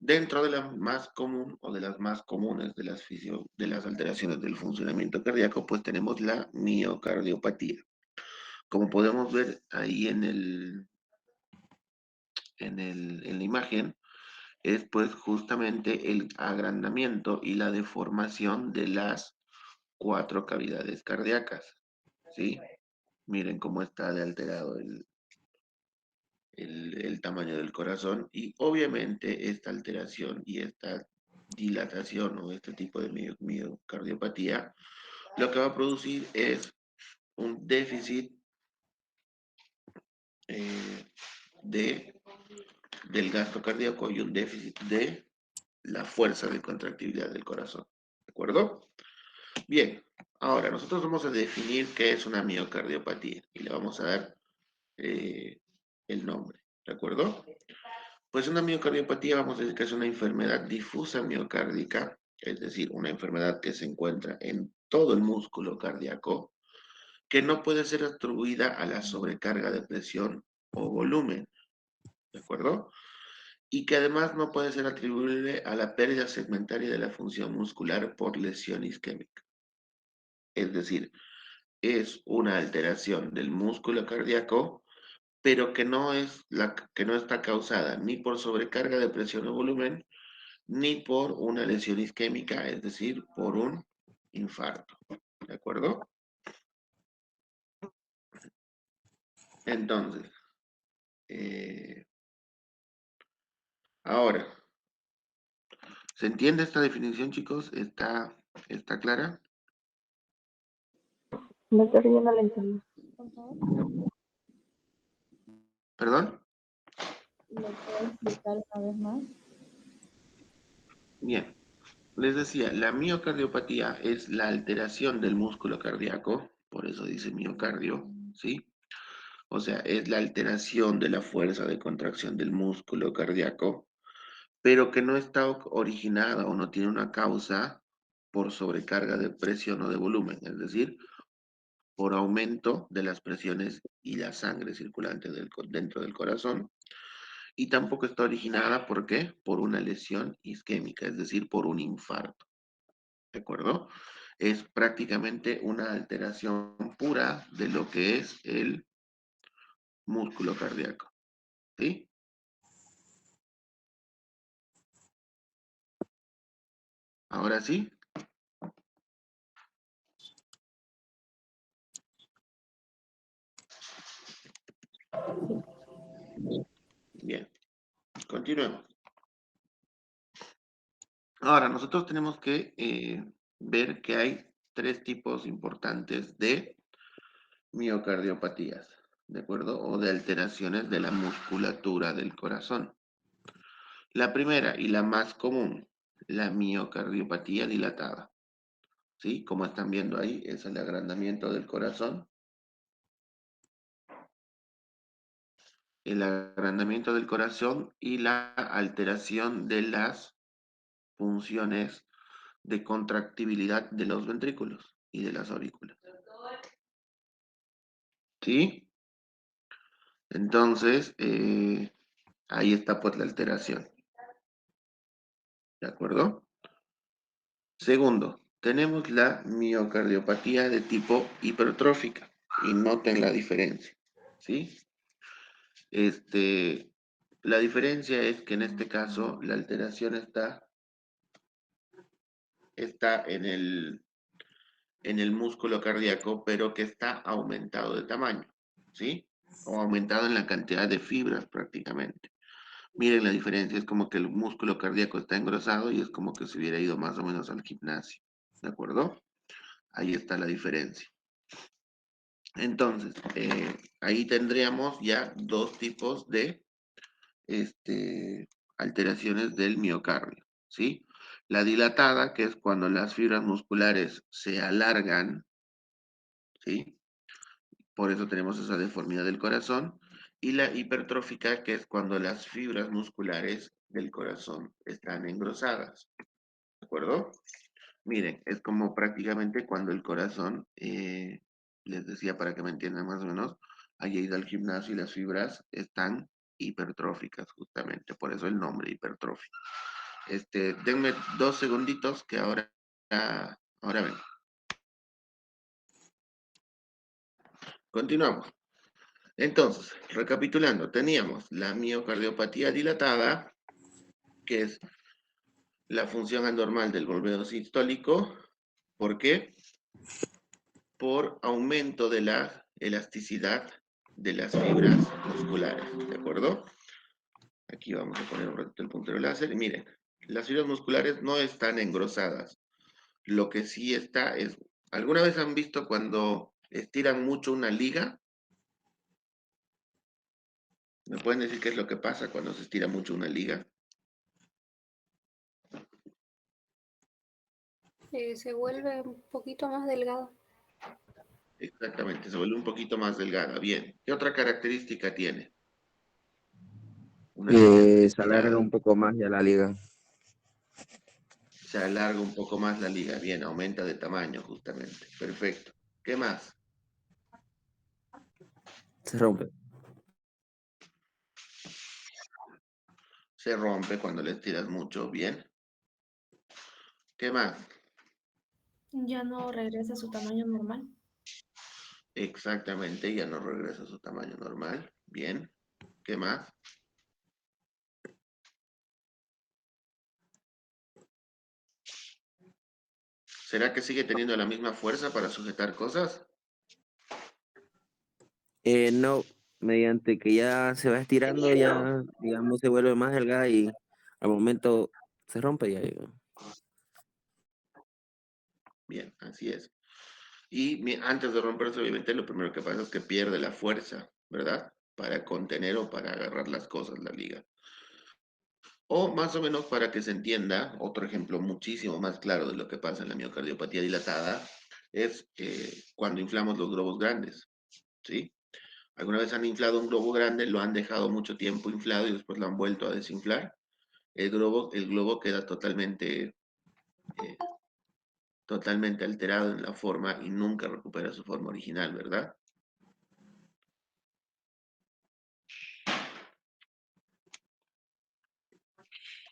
Dentro de la más común o de las más comunes de las alteraciones del funcionamiento cardíaco, pues tenemos la miocardiopatía. Como podemos ver ahí en la imagen, es pues justamente el agrandamiento y la deformación de las cuatro cavidades cardíacas, ¿sí? Miren cómo está de alterado el tamaño del corazón y obviamente esta alteración y esta dilatación o este tipo de miocardiopatía lo que va a producir es un déficit eh, de, del gasto cardíaco y un déficit de la fuerza de contractibilidad del corazón. ¿De acuerdo? Bien, ahora nosotros vamos a definir qué es una miocardiopatía y le vamos a dar eh, el nombre. ¿De acuerdo? Pues una miocardiopatía vamos a decir que es una enfermedad difusa miocárdica, es decir, una enfermedad que se encuentra en todo el músculo cardíaco, que no puede ser atribuida a la sobrecarga de presión o volumen, ¿de acuerdo? Y que además no puede ser atribuible a la pérdida segmentaria de la función muscular por lesión isquémica. Es decir, es una alteración del músculo cardíaco, pero que no está causada ni por sobrecarga de presión o volumen, ni por una lesión isquémica, es decir, por un infarto. ¿De acuerdo? Entonces, eh, ahora, ¿se entiende esta definición, chicos? ¿Está clara? Doctor, yo no lo entendí. Por favor, ¿Perdón? ¿lo puede explicar una vez más? Bien. Les decía, la miocardiopatía es la alteración del músculo cardíaco, por eso dice miocardio, ¿sí? O sea, es la alteración de la fuerza de contracción del músculo cardíaco, pero que no está originada o no tiene una causa por sobrecarga de presión o de volumen, es decir, por aumento de las presiones y la sangre circulante dentro del corazón, y tampoco está originada, ¿por qué? Por una lesión isquémica, es decir, por un infarto, ¿de acuerdo? Es prácticamente una alteración pura de lo que es el músculo cardíaco, ¿sí? Ahora sí, bien, continuemos. Ahora, nosotros tenemos que ver que hay tres tipos importantes de miocardiopatías, ¿de acuerdo? O de alteraciones de la musculatura del corazón. La primera y la más común, la miocardiopatía dilatada, ¿sí? Como están viendo ahí, es el agrandamiento del corazón. El agrandamiento del corazón y la alteración de las funciones de contractibilidad de los ventrículos y de las aurículas. ¿Sí? Entonces, ahí está pues la alteración. ¿De acuerdo? Segundo, tenemos la miocardiopatía de tipo hipertrófica. Y noten la diferencia. ¿Sí? Este, la diferencia es que en este caso la alteración está en el músculo cardíaco, pero que está aumentado de tamaño. ¿Sí? O aumentado en la cantidad de fibras prácticamente. Miren la diferencia, es como que el músculo cardíaco está engrosado y es como que se hubiera ido más o menos al gimnasio. ¿De acuerdo? Ahí está la diferencia. Entonces, ahí tendríamos ya dos tipos de alteraciones del miocardio, ¿sí? La dilatada, que es cuando las fibras musculares se alargan, ¿sí? Por eso tenemos esa deformidad del corazón. Y la hipertrófica, que es cuando las fibras musculares del corazón están engrosadas, ¿de acuerdo? Miren, es como prácticamente cuando el corazón, les decía para que me entiendan más o menos, haya ido al gimnasio y las fibras están hipertróficas, justamente, por eso el nombre hipertrófico. Denme 2 segunditos que ahora ven. Continuamos. Entonces, recapitulando, teníamos la miocardiopatía dilatada, que es la función anormal del bombeo sistólico. ¿Por qué? Por aumento de la elasticidad de las fibras musculares, ¿de acuerdo? Aquí vamos a poner un ratito el puntero láser y miren, las fibras musculares no están engrosadas. Lo que sí está es, ¿alguna vez han visto cuando estiran mucho una liga? ¿Me pueden decir qué es lo que pasa cuando se estira mucho una liga? Se vuelve un poquito más delgado. Exactamente, se vuelve un poquito más delgada. Bien, ¿qué otra característica tiene? Una liga Se alarga estirada. un poco más ya la liga. Se alarga un poco más la liga. Bien, aumenta de tamaño justamente. Perfecto. ¿Qué más? Se rompe. Se rompe cuando le estiras mucho. Bien. ¿Qué más? Ya no regresa a su tamaño normal. Exactamente, ya no regresa a su tamaño normal. Bien. ¿Qué más? ¿Será que sigue teniendo la misma fuerza para sujetar cosas? No, mediante que ya se va estirando, ya, digamos, se vuelve más delgada y al momento se rompe ya. Bien, así es. Y antes de romperse, obviamente, lo primero que pasa es que pierde la fuerza, ¿verdad? Para contener o para agarrar las cosas, la liga. O más o menos para que se entienda, otro ejemplo muchísimo más claro de lo que pasa en la miocardiopatía dilatada es cuando inflamos los globos grandes, ¿sí? ¿Alguna vez han inflado un globo grande, lo han dejado mucho tiempo inflado y después lo han vuelto a desinflar? El globo queda eh, totalmente alterado en la forma y nunca recupera su forma original, ¿verdad?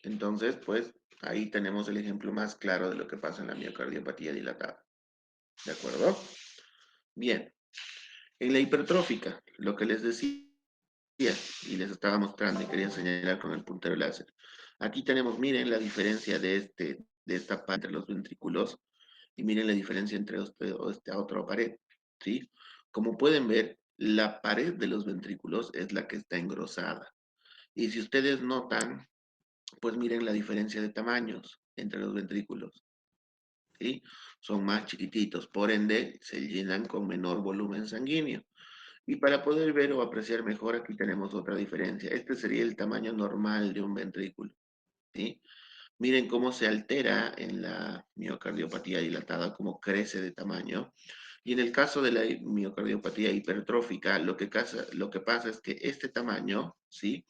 Entonces, pues ahí tenemos el ejemplo más claro de lo que pasa en la miocardiopatía dilatada. ¿De acuerdo? Bien. En la hipertrófica, lo que les decía y les estaba mostrando y quería señalar con el puntero láser. Aquí tenemos, miren la diferencia de esta parte entre los ventrículos y miren la diferencia entre esta otra pared, ¿sí? Como pueden ver, la pared de los ventrículos es la que está engrosada. Y si ustedes notan, pues miren la diferencia de tamaños entre los ventrículos, ¿sí? Son más chiquititos, por ende se llenan con menor volumen sanguíneo. Y para poder ver o apreciar mejor, aquí tenemos otra diferencia. Este sería el tamaño normal de un ventrículo, ¿sí? Miren cómo se altera en la miocardiopatía dilatada, cómo crece de tamaño. Y en el caso de la miocardiopatía hipertrófica, lo que pasa es que este tamaño, ¿sí?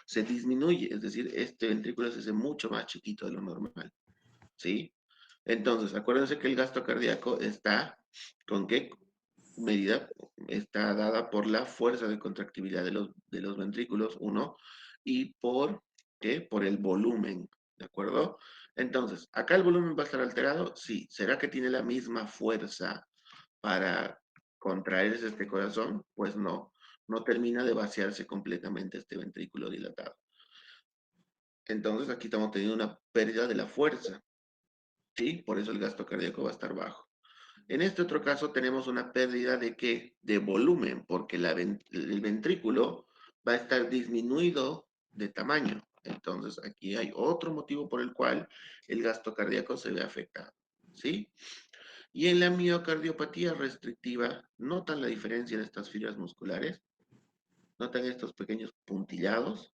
Se disminuye, es decir, este ventrículo se hace mucho más chiquito de lo normal, ¿sí? Entonces, acuérdense que el gasto cardíaco está con qué medida está dada por la fuerza de contractibilidad de los ventrículos, uno, y ¿qué? Por el volumen, ¿de acuerdo? Entonces, ¿acá el volumen va a estar alterado? Sí. ¿Será que tiene la misma fuerza para contraerse este corazón? Pues no, no termina de vaciarse completamente este ventrículo dilatado. Entonces, aquí estamos teniendo una pérdida de la fuerza, ¿sí? Por eso el gasto cardíaco va a estar bajo. En este otro caso tenemos una pérdida de ¿qué? De volumen, porque el ventrículo va a estar disminuido de tamaño. Entonces aquí hay otro motivo por el cual el gasto cardíaco se ve afectado, ¿sí? Y en la miocardiopatía restrictiva, ¿notan la diferencia en estas fibras musculares? ¿Notan estos pequeños puntillados?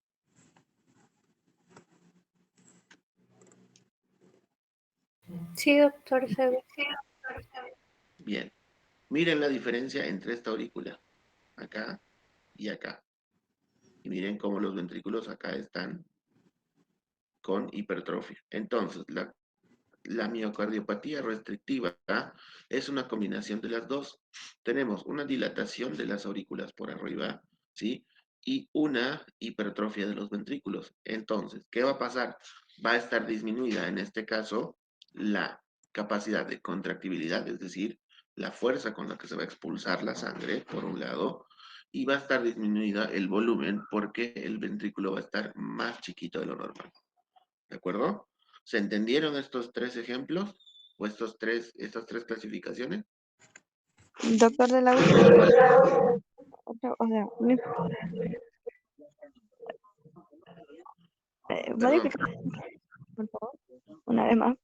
Sí, doctor, se ve. Bien. Miren la diferencia entre esta aurícula, acá y acá. Y miren cómo los ventrículos acá están con hipertrofia. Entonces, la miocardiopatía restrictiva es una combinación de las dos. Tenemos una dilatación de las aurículas por arriba, ¿sí? Y una hipertrofia de los ventrículos. Entonces, ¿qué va a pasar? va a estar disminuida, en este caso, la capacidad de contractibilidad, es decir, la fuerza con la que se va a expulsar la sangre, por un lado, y va a estar disminuida el volumen porque el ventrículo va a estar más chiquito de lo normal. ¿De acuerdo? ¿Se entendieron estos tres ejemplos o estas tres clasificaciones? Doctor de la última, o sea, no ¿puede Perdón. explicar, por favor? Una vez más.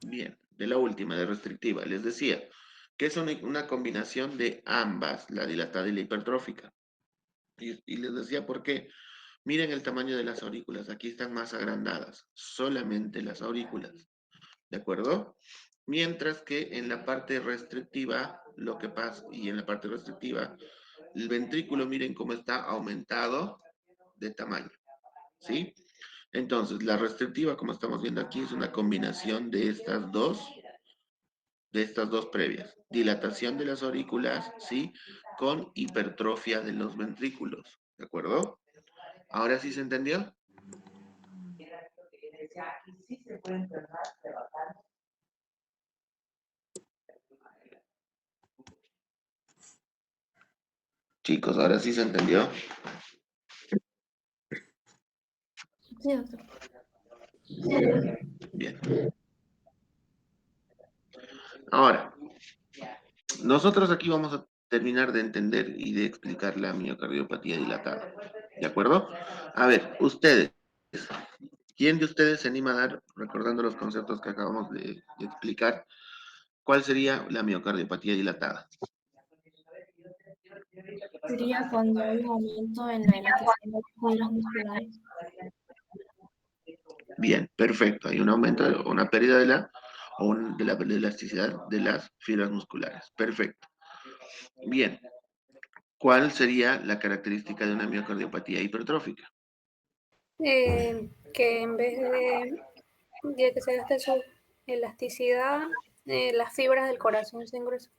Bien, de la última, de restrictiva. Les decía que es una combinación de ambas, la dilatada y la hipertrófica. Y les decía por qué. Miren el tamaño de las aurículas. Aquí están más agrandadas. Solamente las aurículas. ¿De acuerdo? Mientras que en la parte restrictiva, lo que pasa, y en la parte restrictiva, el ventrículo, miren cómo está aumentado de tamaño. ¿Sí? Entonces, la restrictiva, como estamos viendo aquí, es una combinación de estas dos previas. Dilatación de las aurículas, ¿sí? Con hipertrofia de los ventrículos. ¿De acuerdo? ¿Ahora sí se entendió? Chicos, ¿ahora sí se entendió? Sí, doctor. Bien. Ahora, nosotros aquí vamos a terminar de entender y de explicar la miocardiopatía dilatada. ¿De acuerdo? A ver, ustedes, ¿quién de ustedes se anima a dar, recordando los conceptos que acabamos de explicar, cuál sería la miocardiopatía dilatada? Sería cuando hay un aumento en la elasticidad de las fibras musculares. Bien, perfecto. Hay un aumento, una pérdida de la elasticidad de las fibras musculares. Perfecto. Bien, ¿cuál sería la característica de una miocardiopatía hipertrófica? Que en vez de que se gaste su elasticidad, las fibras del corazón se engruesan.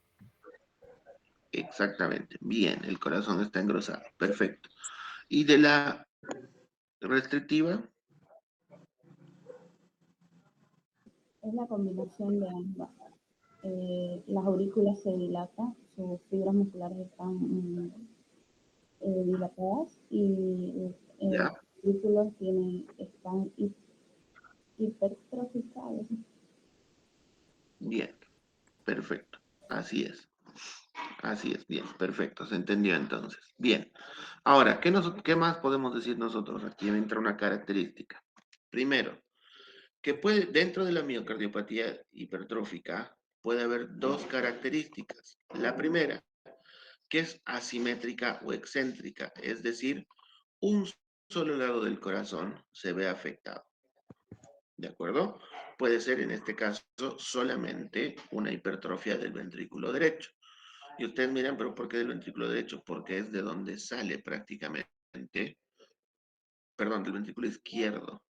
Exactamente. Bien, el corazón está engrosado. Perfecto. ¿Y de la restrictiva? Es la combinación de ambas. Las aurículas se dilatan, sus fibras musculares están dilatadas y Ya. los ventrículos están hipertroficados. Bien, perfecto. Así es. Así es, bien, perfecto, se entendió entonces. Bien, ahora, ¿qué más podemos decir nosotros? Aquí entra una característica. Primero, que dentro de la miocardiopatía hipertrófica puede haber dos características. La primera, que es asimétrica o excéntrica, es decir, un solo lado del corazón se ve afectado. ¿De acuerdo? Puede ser en este caso solamente una hipertrofia del ventrículo derecho. Y ustedes miran, pero ¿por qué del ventrículo derecho? Porque es de donde sale prácticamente, perdón, del ventrículo izquierdo.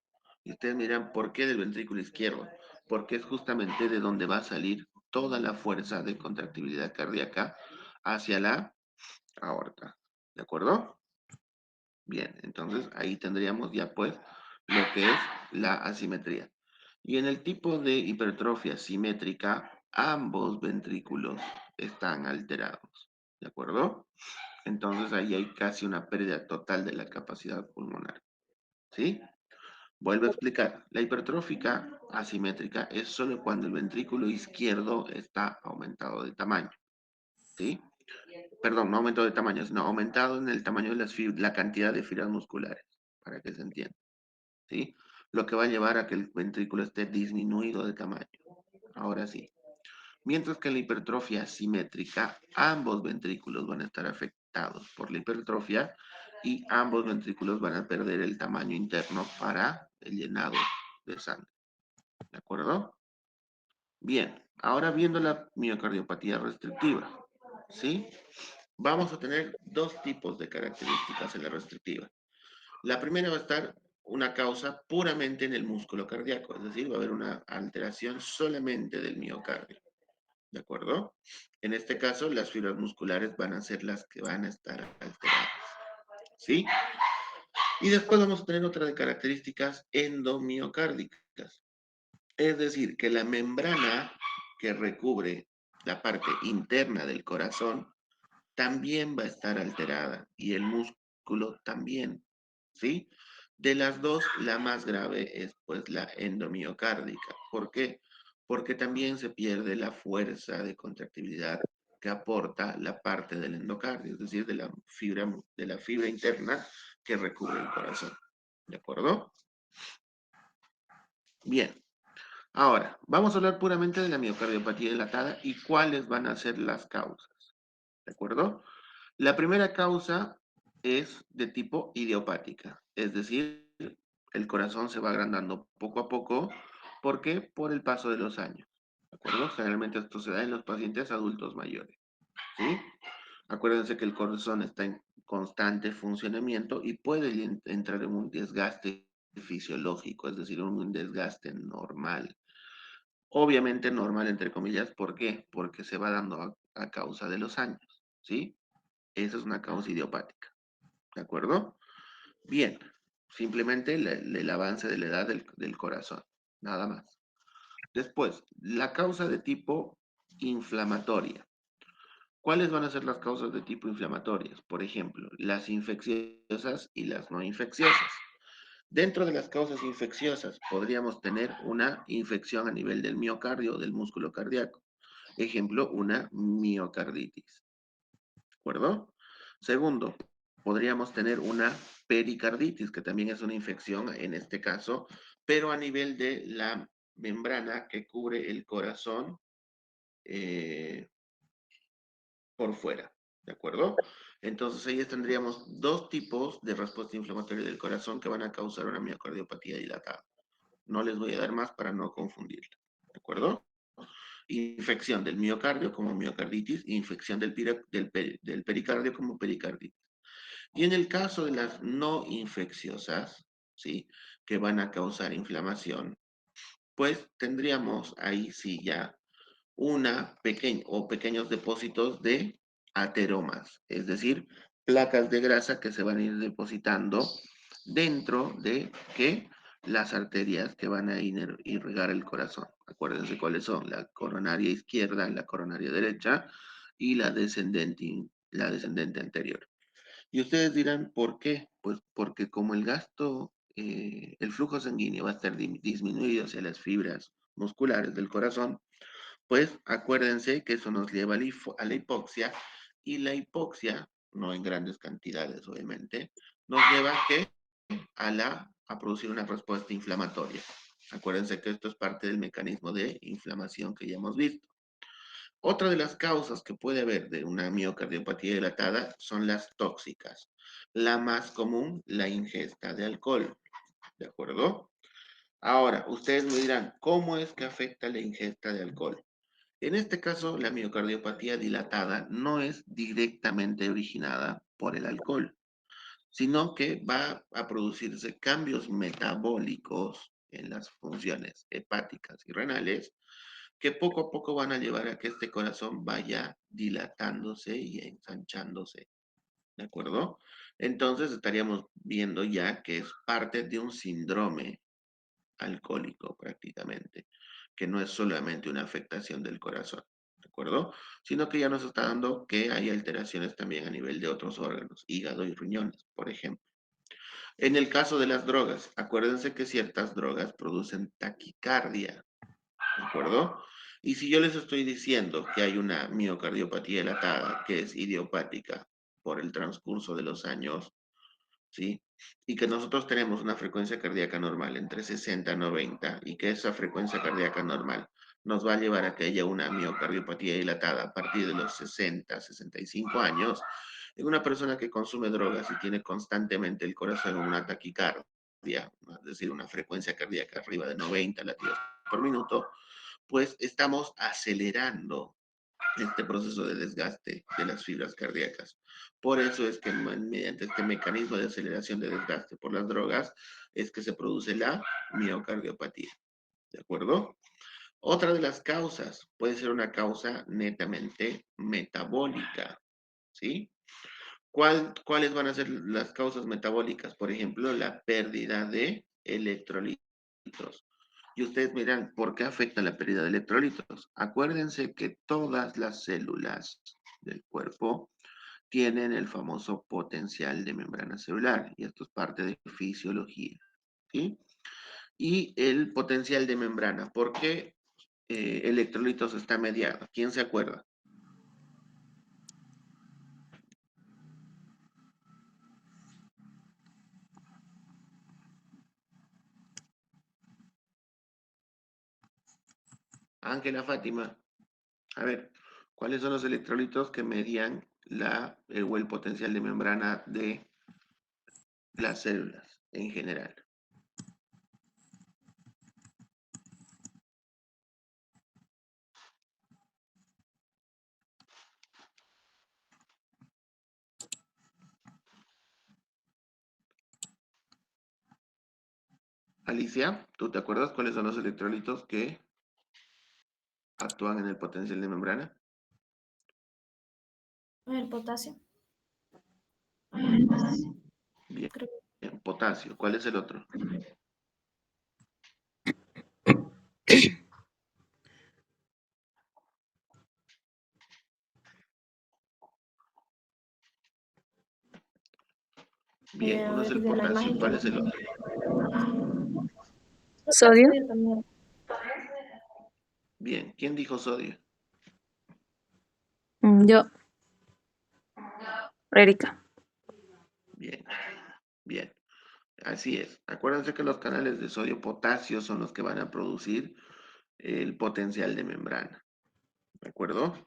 Y ustedes miran, ¿por qué del ventrículo izquierdo? Porque es justamente de donde va a salir toda la fuerza de contractibilidad cardíaca hacia la aorta. ¿De acuerdo? Bien, entonces ahí tendríamos ya pues lo que es la asimetría. Y en el tipo de hipertrofia simétrica, ambos ventrículos están alterados. ¿De acuerdo? Entonces ahí hay casi una pérdida total de la capacidad pulmonar. ¿Sí? Vuelvo a explicar. La hipertrófica asimétrica es solo cuando el ventrículo izquierdo está aumentado de tamaño. ¿Sí? Perdón, no aumentado de tamaño, sino aumentado en el tamaño de la cantidad de fibras musculares, para que se entienda. ¿Sí? Lo que va a llevar a que el ventrículo esté disminuido de tamaño. Ahora sí. Mientras que en la hipertrofia simétrica, ambos ventrículos van a estar afectados por la hipertrofia y ambos ventrículos van a perder el tamaño interno para el llenado de sangre. ¿De acuerdo? Bien, ahora viendo la miocardiopatía restrictiva, ¿sí? Vamos a tener dos tipos de características en la restrictiva. La primera va a estar una causa puramente en el músculo cardíaco, es decir, va a haber una alteración solamente del miocardio. ¿De acuerdo? En este caso, las fibras musculares van a ser las que van a estar alteradas. ¿Sí? Y después vamos a tener otra de características endomiocárdicas. Es decir, que la membrana que recubre la parte interna del corazón también va a estar alterada y el músculo también, ¿sí? De las dos, la más grave es pues la endomiocárdica. ¿Por qué? Porque también se pierde la fuerza de contractibilidad que aporta la parte del endocardio, es decir, de la fibra interna que recubre el corazón. ¿De acuerdo? Bien. Ahora, vamos a hablar puramente de la miocardiopatía dilatada y cuáles van a ser las causas. ¿De acuerdo? La primera causa es de tipo idiopática, es decir, el corazón se va agrandando poco a poco. ¿Por qué? Por el paso de los años. ¿De acuerdo? Generalmente esto se da en los pacientes adultos mayores. ¿Sí? Acuérdense que el corazón está en constante funcionamiento y puede entrar en un desgaste fisiológico, es decir, un desgaste normal. Obviamente normal, entre comillas, ¿por qué? Porque se va dando a causa de los años, ¿sí? Esa es una causa idiopática, ¿de acuerdo? Bien, simplemente el avance de la edad del corazón, nada más. Después, la causa de tipo inflamatoria. ¿Cuáles van a ser las causas de tipo inflamatorias? Por ejemplo, las infecciosas y las no infecciosas. Dentro de las causas infecciosas podríamos tener una infección a nivel del miocardio o del músculo cardíaco. Ejemplo, una miocarditis. ¿De acuerdo? Segundo, podríamos tener una pericarditis, que también es una infección en este caso, pero a nivel de la membrana que cubre el corazón por fuera. ¿De acuerdo? Entonces ahí tendríamos dos tipos de respuesta inflamatoria del corazón que van a causar una miocardiopatía dilatada. No les voy a dar más para no confundirla. ¿De acuerdo? Infección del miocardio como miocarditis, infección del pericardio como pericarditis. Y en el caso de las no infecciosas, ¿sí? Que van a causar inflamación, pues tendríamos ahí sí ya pequeños depósitos de ateromas, es decir, placas de grasa que se van a ir depositando dentro de ¿qué? Las arterias que van a irrigar el corazón. Acuérdense cuáles son, la coronaria izquierda, la coronaria derecha y la descendente anterior. Y ustedes dirán, ¿por qué? Pues porque como el flujo sanguíneo va a estar disminuido hacia las fibras musculares del corazón, pues acuérdense que eso nos lleva a la hipoxia, y la hipoxia, no en grandes cantidades obviamente, nos lleva a producir una respuesta inflamatoria. Acuérdense que esto es parte del mecanismo de inflamación que ya hemos visto. Otra de las causas que puede haber de una miocardiopatía dilatada son las tóxicas. La más común, la ingesta de alcohol. ¿De acuerdo? Ahora, ustedes me dirán, ¿cómo es que afecta la ingesta de alcohol? En este caso, la miocardiopatía dilatada no es directamente originada por el alcohol, sino que va a producirse cambios metabólicos en las funciones hepáticas y renales que poco a poco van a llevar a que este corazón vaya dilatándose y ensanchándose. ¿De acuerdo? Entonces estaríamos viendo ya que es parte de un síndrome alcohólico prácticamente, que no es solamente una afectación del corazón, ¿de acuerdo? Sino que ya nos está dando que hay alteraciones también a nivel de otros órganos, hígado y riñones, por ejemplo. En el caso de las drogas, acuérdense que ciertas drogas producen taquicardia, ¿de acuerdo? Y si yo les estoy diciendo que hay una miocardiopatía dilatada que es idiopática por el transcurso de los años, ¿sí? Y que nosotros tenemos una frecuencia cardíaca normal entre 60 y 90, y que esa frecuencia cardíaca normal nos va a llevar a que haya una miocardiopatía dilatada a partir de los 60, 65 años, en una persona que consume drogas y tiene constantemente el corazón en una taquicardia, es decir, una frecuencia cardíaca arriba de 90 latidos por minuto, pues estamos acelerando este proceso de desgaste de las fibras cardíacas. Por eso es que mediante este mecanismo de aceleración de desgaste por las drogas es que se produce la miocardiopatía. ¿De acuerdo? Otra de las causas puede ser una causa netamente metabólica. ¿Sí? ¿Cuáles van a ser las causas metabólicas? Por ejemplo, la pérdida de electrolitos. Y ustedes miran, ¿por qué afecta la pérdida de electrolitos? Acuérdense que todas las células del cuerpo tienen el famoso potencial de membrana celular, y esto es parte de fisiología, ¿sí? Y el potencial de membrana, ¿por qué electrolitos está mediado? ¿Quién se acuerda? Ángela, Fátima, a ver, ¿cuáles son los electrolitos que median o el potencial de membrana de las células en general? Alicia, ¿tú te acuerdas cuáles son los electrolitos que actúan en el potencial de membrana? El potasio. Bien, Creo bien, potasio. ¿Cuál es el otro? Bien, uno es el de la potasio. imagen que ¿Cuál nos es el otro? Sodio. sodio también. Bien, ¿quién dijo sodio? Yo, Erika. Bien, bien. Así es. Acuérdense que los canales de sodio-potasio son los que van a producir el potencial de membrana. ¿De acuerdo?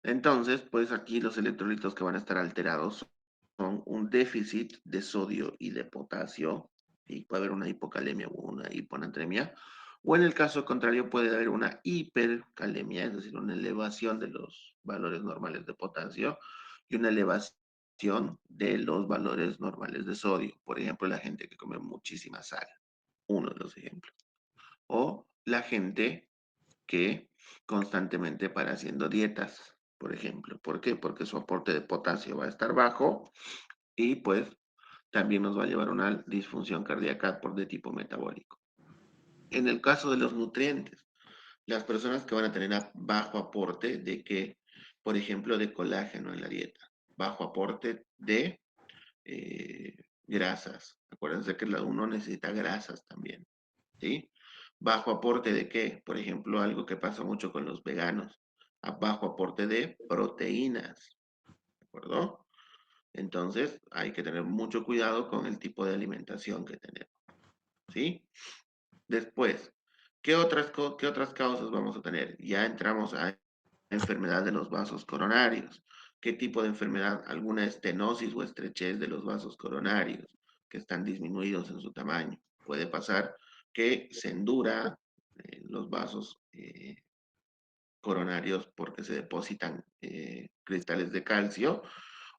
Entonces, pues aquí los electrolitos que van a estar alterados son un déficit de sodio y de potasio, y puede haber una hipocalemia o una hiponatremia, o en el caso contrario puede haber una hipercalemia, es decir, una elevación de los valores normales de potasio y una elevación de los valores normales de sodio. Por ejemplo, la gente que come muchísima sal, uno de los ejemplos. O la gente que constantemente para haciendo dietas, por ejemplo. ¿Por qué? Porque su aporte de potasio va a estar bajo y pues también nos va a llevar a una disfunción cardíaca de tipo metabólico. En el caso de los nutrientes, las personas que van a tener bajo aporte de que, por ejemplo, de colágeno en la dieta, bajo aporte de grasas. Acuérdense que uno necesita grasas también, ¿sí? ¿Bajo aporte de qué? Por ejemplo, algo que pasa mucho con los veganos, a bajo aporte de proteínas, ¿de acuerdo? Entonces, hay que tener mucho cuidado con el tipo de alimentación que tenemos, ¿sí? Después, qué otras causas vamos a tener? Ya entramos a enfermedad de los vasos coronarios. ¿Qué tipo de enfermedad? Alguna estenosis o estrechez de los vasos coronarios que están disminuidos en su tamaño. Puede pasar que se endura los vasos coronarios porque se depositan cristales de calcio,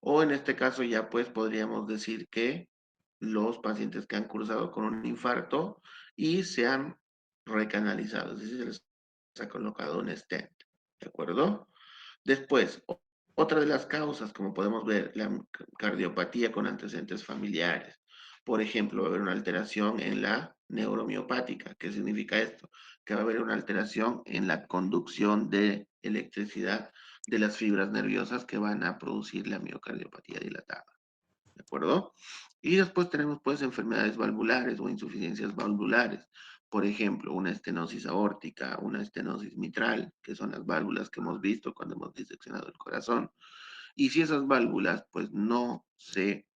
o en este caso ya pues podríamos decir que los pacientes que han cursado con un infarto y se han recanalizado, es decir, se les ha colocado un stent, ¿de acuerdo? Después, otra de las causas, como podemos ver, la cardiopatía con antecedentes familiares. Por ejemplo, va a haber una alteración en la neuromiopática. ¿Qué significa esto? Que va a haber una alteración en la conducción de electricidad de las fibras nerviosas que van a producir la miocardiopatía dilatada. ¿De acuerdo? Y después tenemos pues enfermedades valvulares o insuficiencias valvulares. Por ejemplo, una estenosis aórtica, una estenosis mitral, que son las válvulas que hemos visto cuando hemos diseccionado el corazón. Y si esas válvulas pues no se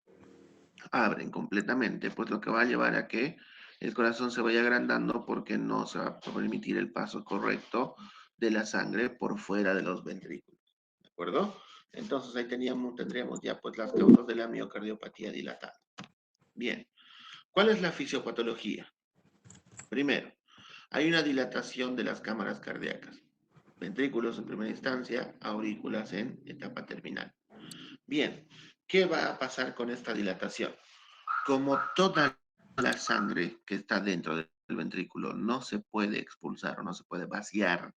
abren completamente, pues lo que va a llevar a que el corazón se vaya agrandando porque no se va a permitir el paso correcto de la sangre por fuera de los ventrículos. ¿De acuerdo? Entonces ahí tendríamos ya pues las causas de la miocardiopatía dilatada. Bien, ¿cuál es la fisiopatología? Primero, hay una dilatación de las cámaras cardíacas. Ventrículos en primera instancia, aurículas en etapa terminal. Bien, ¿qué va a pasar con esta dilatación? Como toda la sangre que está dentro del ventrículo no se puede expulsar o no se puede vaciar,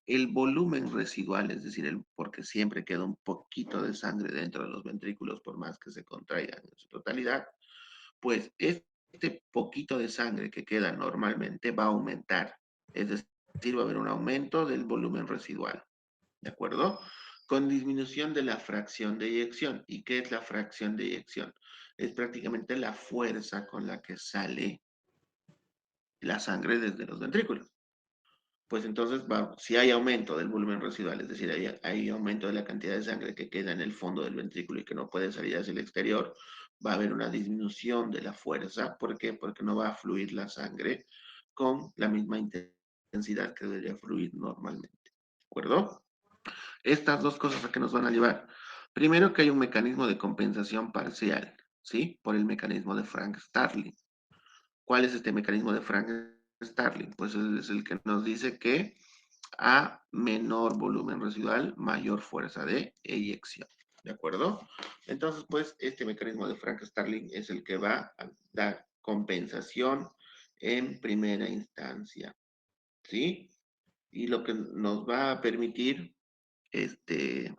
el volumen residual, es decir, porque siempre queda un poquito de sangre dentro de los ventrículos por más que se contraigan en su totalidad, pues este poquito de sangre que queda normalmente va a aumentar, es decir, va a haber un aumento del volumen residual, ¿de acuerdo? Con disminución de la fracción de eyección. ¿Y qué es la fracción de eyección? Es prácticamente la fuerza con la que sale la sangre desde los ventrículos. Pues entonces, si hay aumento del volumen residual, es decir, hay aumento de la cantidad de sangre que queda en el fondo del ventrículo y que no puede salir hacia el exterior, va a haber una disminución de la fuerza. ¿Por qué? Porque no va a fluir la sangre con la misma intensidad que debería fluir normalmente. ¿De acuerdo? Estas dos cosas a qué nos van a llevar. Primero, que hay un mecanismo de compensación parcial, ¿sí? Por el mecanismo de Frank-Starling. ¿Cuál es este mecanismo de Frank-Starling? Pues es el que nos dice que a menor volumen residual, mayor fuerza de eyección. ¿De acuerdo? Entonces, pues, este mecanismo de Frank-Starling es el que va a dar compensación en primera instancia. ¿Sí? Y lo que nos va a permitir, eh,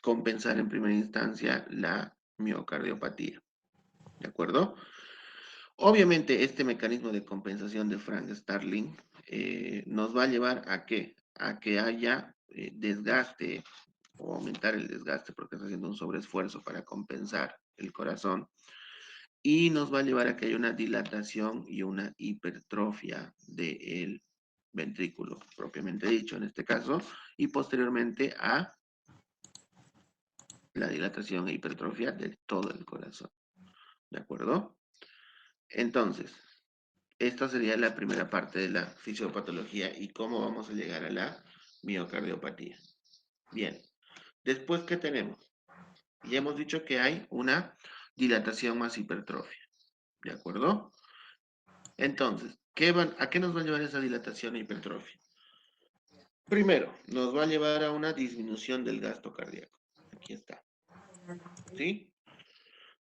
compensar en primera instancia la miocardiopatía. ¿De acuerdo? Obviamente, este mecanismo de compensación de Frank-Starling nos va a llevar a qué? A que haya desgaste o aumentar el desgaste porque está haciendo un sobreesfuerzo para compensar el corazón y nos va a llevar a que haya una dilatación y una hipertrofia del ventrículo, propiamente dicho en este caso, y posteriormente a la dilatación e hipertrofia de todo el corazón. ¿De acuerdo? Entonces, esta sería la primera parte de la fisiopatología y cómo vamos a llegar a la miocardiopatía. Bien, después, ¿qué tenemos? Ya hemos dicho que hay una dilatación más hipertrofia, ¿de acuerdo? Entonces, ¿a qué nos va a llevar esa dilatación e hipertrofia? Primero, nos va a llevar a una disminución del gasto cardíaco. Aquí está, ¿sí?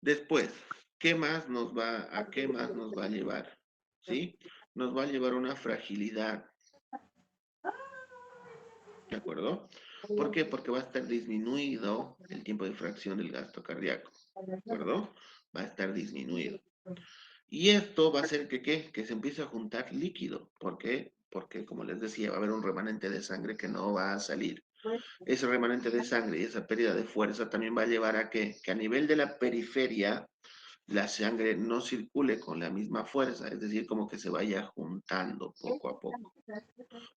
Después, ¿a qué más nos va a llevar? ¿Sí? Nos va a llevar a una fragilidad. ¿De acuerdo? ¿Por qué? Porque va a estar disminuido el tiempo de fracción del gasto cardíaco. ¿De acuerdo? Va a estar disminuido. Y esto va a hacer que, ¿qué? Que se empiece a juntar líquido. ¿Por qué? Porque, como les decía, va a haber un remanente de sangre que no va a salir. Ese remanente de sangre y esa pérdida de fuerza también va a llevar a que a nivel de la periferia la sangre no circule con la misma fuerza, es decir, como que se vaya juntando poco a poco.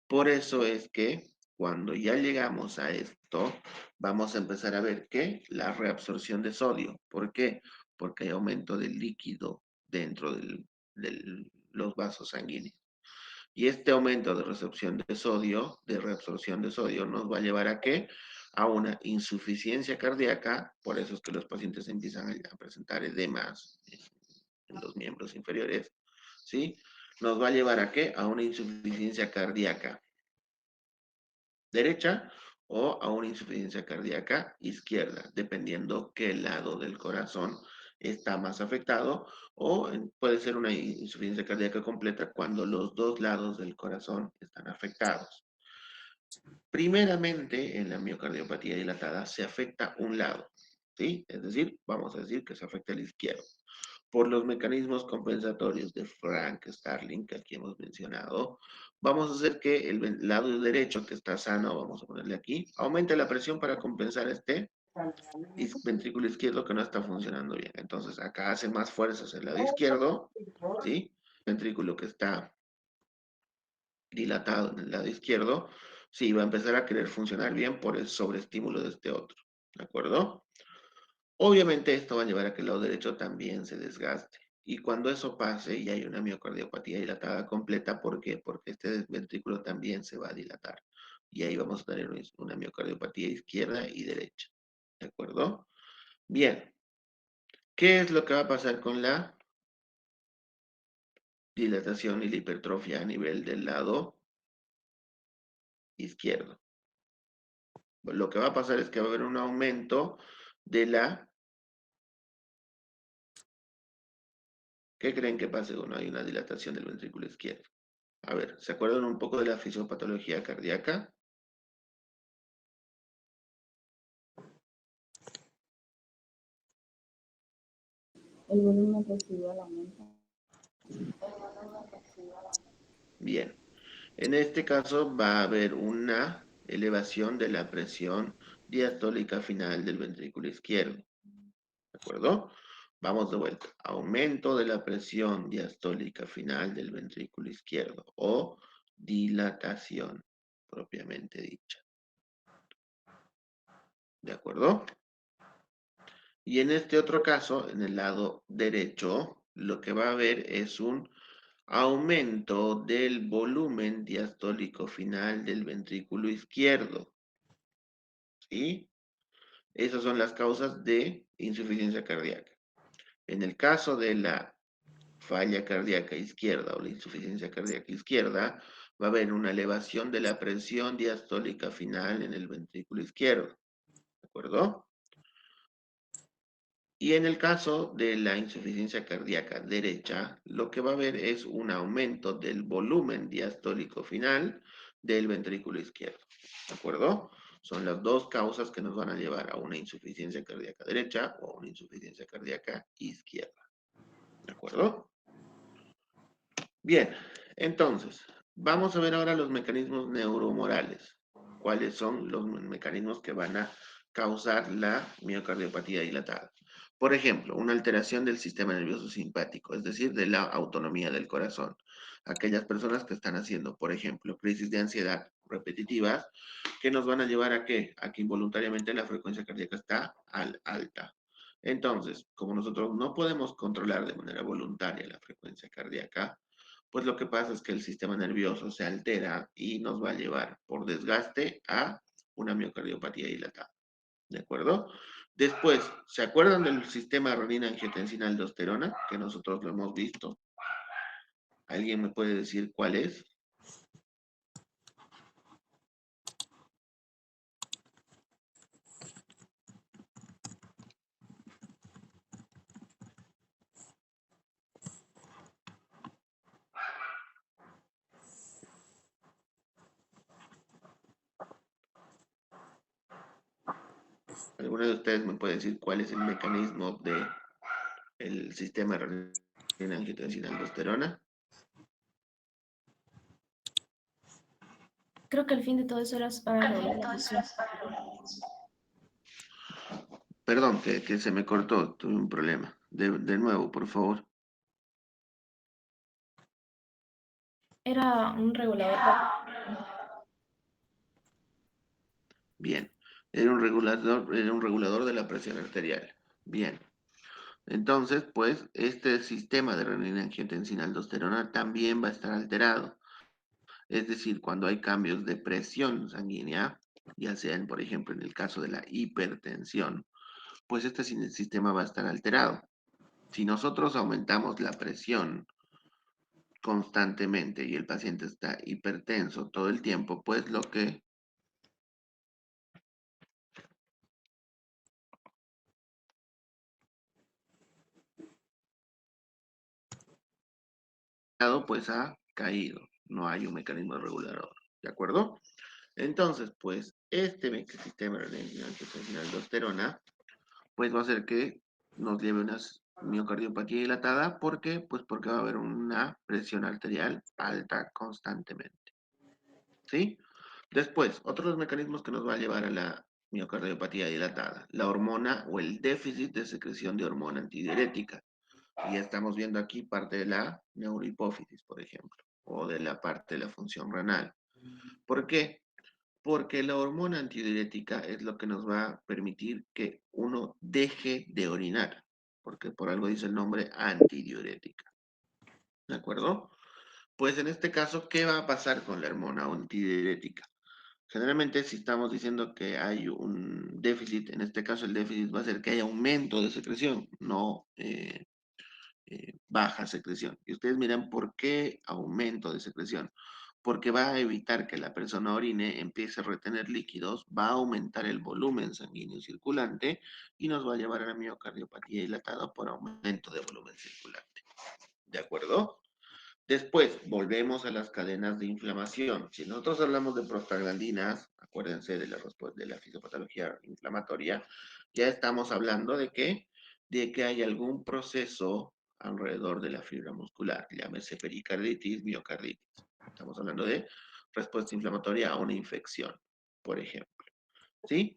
Por eso es que cuando ya llegamos a esto, vamos a empezar a ver que la reabsorción de sodio. ¿Por qué? Porque hay aumento del líquido dentro de los vasos sanguíneos. Y este aumento de reabsorción de sodio, nos va a llevar a qué? A una insuficiencia cardíaca, por eso es que los pacientes empiezan a presentar edemas en los miembros inferiores, ¿sí? Nos va a llevar a qué? A una insuficiencia cardíaca derecha o a una insuficiencia cardíaca izquierda, dependiendo qué lado del corazón está más afectado, o puede ser una insuficiencia cardíaca completa cuando los dos lados del corazón están afectados. Primeramente, en la miocardiopatía dilatada se afecta un lado, ¿sí? Es decir, vamos a decir que se afecta el izquierdo. Por los mecanismos compensatorios de Frank-Starling que aquí hemos mencionado, vamos a hacer que el lado derecho que está sano, vamos a ponerle aquí, aumente la presión para compensar este ventrículo izquierdo que no está funcionando bien. Entonces acá hace más fuerzas el lado izquierdo, ¿sí? Ventrículo que está dilatado en el lado izquierdo, sí, va a empezar a querer funcionar bien por el sobreestímulo de este otro, ¿de acuerdo? Obviamente esto va a llevar a que el lado derecho también se desgaste. Y cuando eso pase y hay una miocardiopatía dilatada completa, ¿por qué? Porque este ventrículo también se va a dilatar. Y ahí vamos a tener una miocardiopatía izquierda y derecha. ¿De acuerdo? Bien. ¿Qué es lo que va a pasar con la dilatación y la hipertrofia a nivel del lado izquierdo? Lo que va a pasar es que va a haber un aumento de la... ¿Qué creen que pase cuando hay una dilatación del ventrículo izquierdo? A ver, ¿se acuerdan un poco de la fisiopatología cardíaca? El volumen residual aumenta. Bien. En este caso va a haber una elevación de la presión diastólica final del ventrículo izquierdo. ¿De acuerdo? Vamos de vuelta. Aumento de la presión diastólica final del ventrículo izquierdo o dilatación propiamente dicha. ¿De acuerdo? Y en este otro caso, en el lado derecho, lo que va a haber es un aumento del volumen diastólico final del ventrículo izquierdo. ¿Sí? Esas son las causas de insuficiencia cardíaca. En el caso de la falla cardíaca izquierda o la insuficiencia cardíaca izquierda, va a haber una elevación de la presión diastólica final en el ventrículo izquierdo. ¿De acuerdo? Y en el caso de la insuficiencia cardíaca derecha, lo que va a haber es un aumento del volumen diastólico final del ventrículo izquierdo. ¿De acuerdo? Son las dos causas que nos van a llevar a una insuficiencia cardíaca derecha o a una insuficiencia cardíaca izquierda. ¿De acuerdo? Bien, entonces, vamos a ver ahora los mecanismos neuromorales. ¿Cuáles son los mecanismos que van a causar la miocardiopatía dilatada? Por ejemplo, una alteración del sistema nervioso simpático, es decir, de la autonomía del corazón. Aquellas personas que están haciendo, por ejemplo, crisis de ansiedad repetitivas, que nos van a llevar a qué? A que involuntariamente la frecuencia cardíaca está alta. Entonces, como nosotros no podemos controlar de manera voluntaria la frecuencia cardíaca, pues lo que pasa es que el sistema nervioso se altera y nos va a llevar por desgaste a una miocardiopatía dilatada. ¿De acuerdo? Después, ¿se acuerdan del sistema renina-angiotensina-aldosterona? Que nosotros lo hemos visto. ¿Alguien me puede decir cuál es? ¿Alguno de ustedes me puede decir cuál es el mecanismo del sistema renina-angiotensina-aldosterona? Creo que el fin de todo eso era para regular la presión. Perdón, que se me cortó, tuve un problema. De nuevo, por favor. Era un regulador. Bien. Era un regulador de la presión arterial. Bien. Entonces, pues, este sistema de renina-angiotensina-aldosterona también va a estar alterado. Es decir, cuando hay cambios de presión sanguínea, ya sean, por ejemplo, en el caso de la hipertensión, pues este sistema va a estar alterado. Si nosotros aumentamos la presión constantemente y el paciente está hipertenso todo el tiempo, pues lo que pues ha caído. No hay un mecanismo regulador. ¿De acuerdo? Entonces, pues, este sistema de renina-angiotensina-aldosterona, pues va a hacer que nos lleve una miocardiopatía dilatada. ¿Por qué? Pues porque va a haber una presión arterial alta constantemente. ¿Sí? Después, otros mecanismos que nos va a llevar a la miocardiopatía dilatada. La hormona o el déficit de secreción de hormona antidiurética. Y estamos viendo aquí parte de la neurohipófisis, por ejemplo, o de la parte de la función renal. ¿Por qué? Porque la hormona antidiurética es lo que nos va a permitir que uno deje de orinar, porque por algo dice el nombre antidiurética. ¿De acuerdo? Pues en este caso, ¿qué va a pasar con la hormona antidiurética? Generalmente, si estamos diciendo que hay un déficit, en este caso el déficit va a ser que haya aumento de secreción, no baja secreción. Y ustedes miran por qué aumento de secreción. Porque va a evitar que la persona orine, empiece a retener líquidos, va a aumentar el volumen sanguíneo circulante y nos va a llevar a la miocardiopatía dilatada por aumento de volumen circulante. ¿De acuerdo? Después, volvemos a las cadenas de inflamación. Si nosotros hablamos de prostaglandinas, acuérdense de la fisiopatología inflamatoria, ya estamos hablando de qué? De que hay algún proceso alrededor de la fibra muscular, llámese pericarditis, miocarditis. Estamos hablando de respuesta inflamatoria a una infección, por ejemplo. ¿Sí?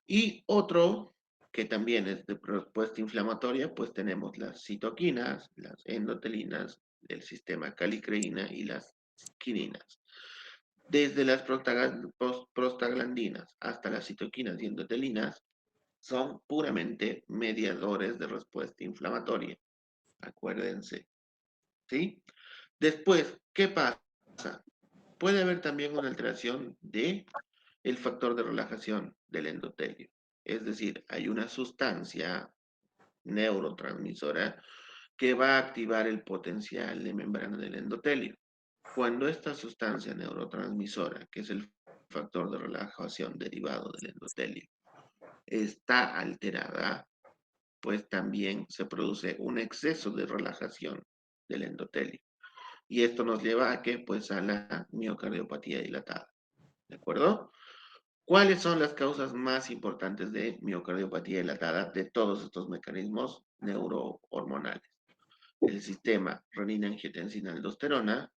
Y otro que también es de respuesta inflamatoria, pues tenemos las citoquinas, las endotelinas, el sistema calicreína y las quininas. Desde las prostaglandinas hasta las citoquinas y endotelinas son puramente mediadores de respuesta inflamatoria. Acuérdense. ¿Sí? Después, ¿qué pasa? Puede haber también una alteración de el factor de relajación del endotelio. Es decir, hay una sustancia neurotransmisora que va a activar el potencial de membrana del endotelio. Cuando esta sustancia neurotransmisora, que es el factor de relajación derivado del endotelio, está alterada, pues también se produce un exceso de relajación del endotelio. Y esto nos lleva a qué? Pues a la miocardiopatía dilatada. ¿De acuerdo? ¿Cuáles son las causas más importantes de miocardiopatía dilatada de todos estos mecanismos neurohormonales? El sistema renina-angiotensina-aldosterona,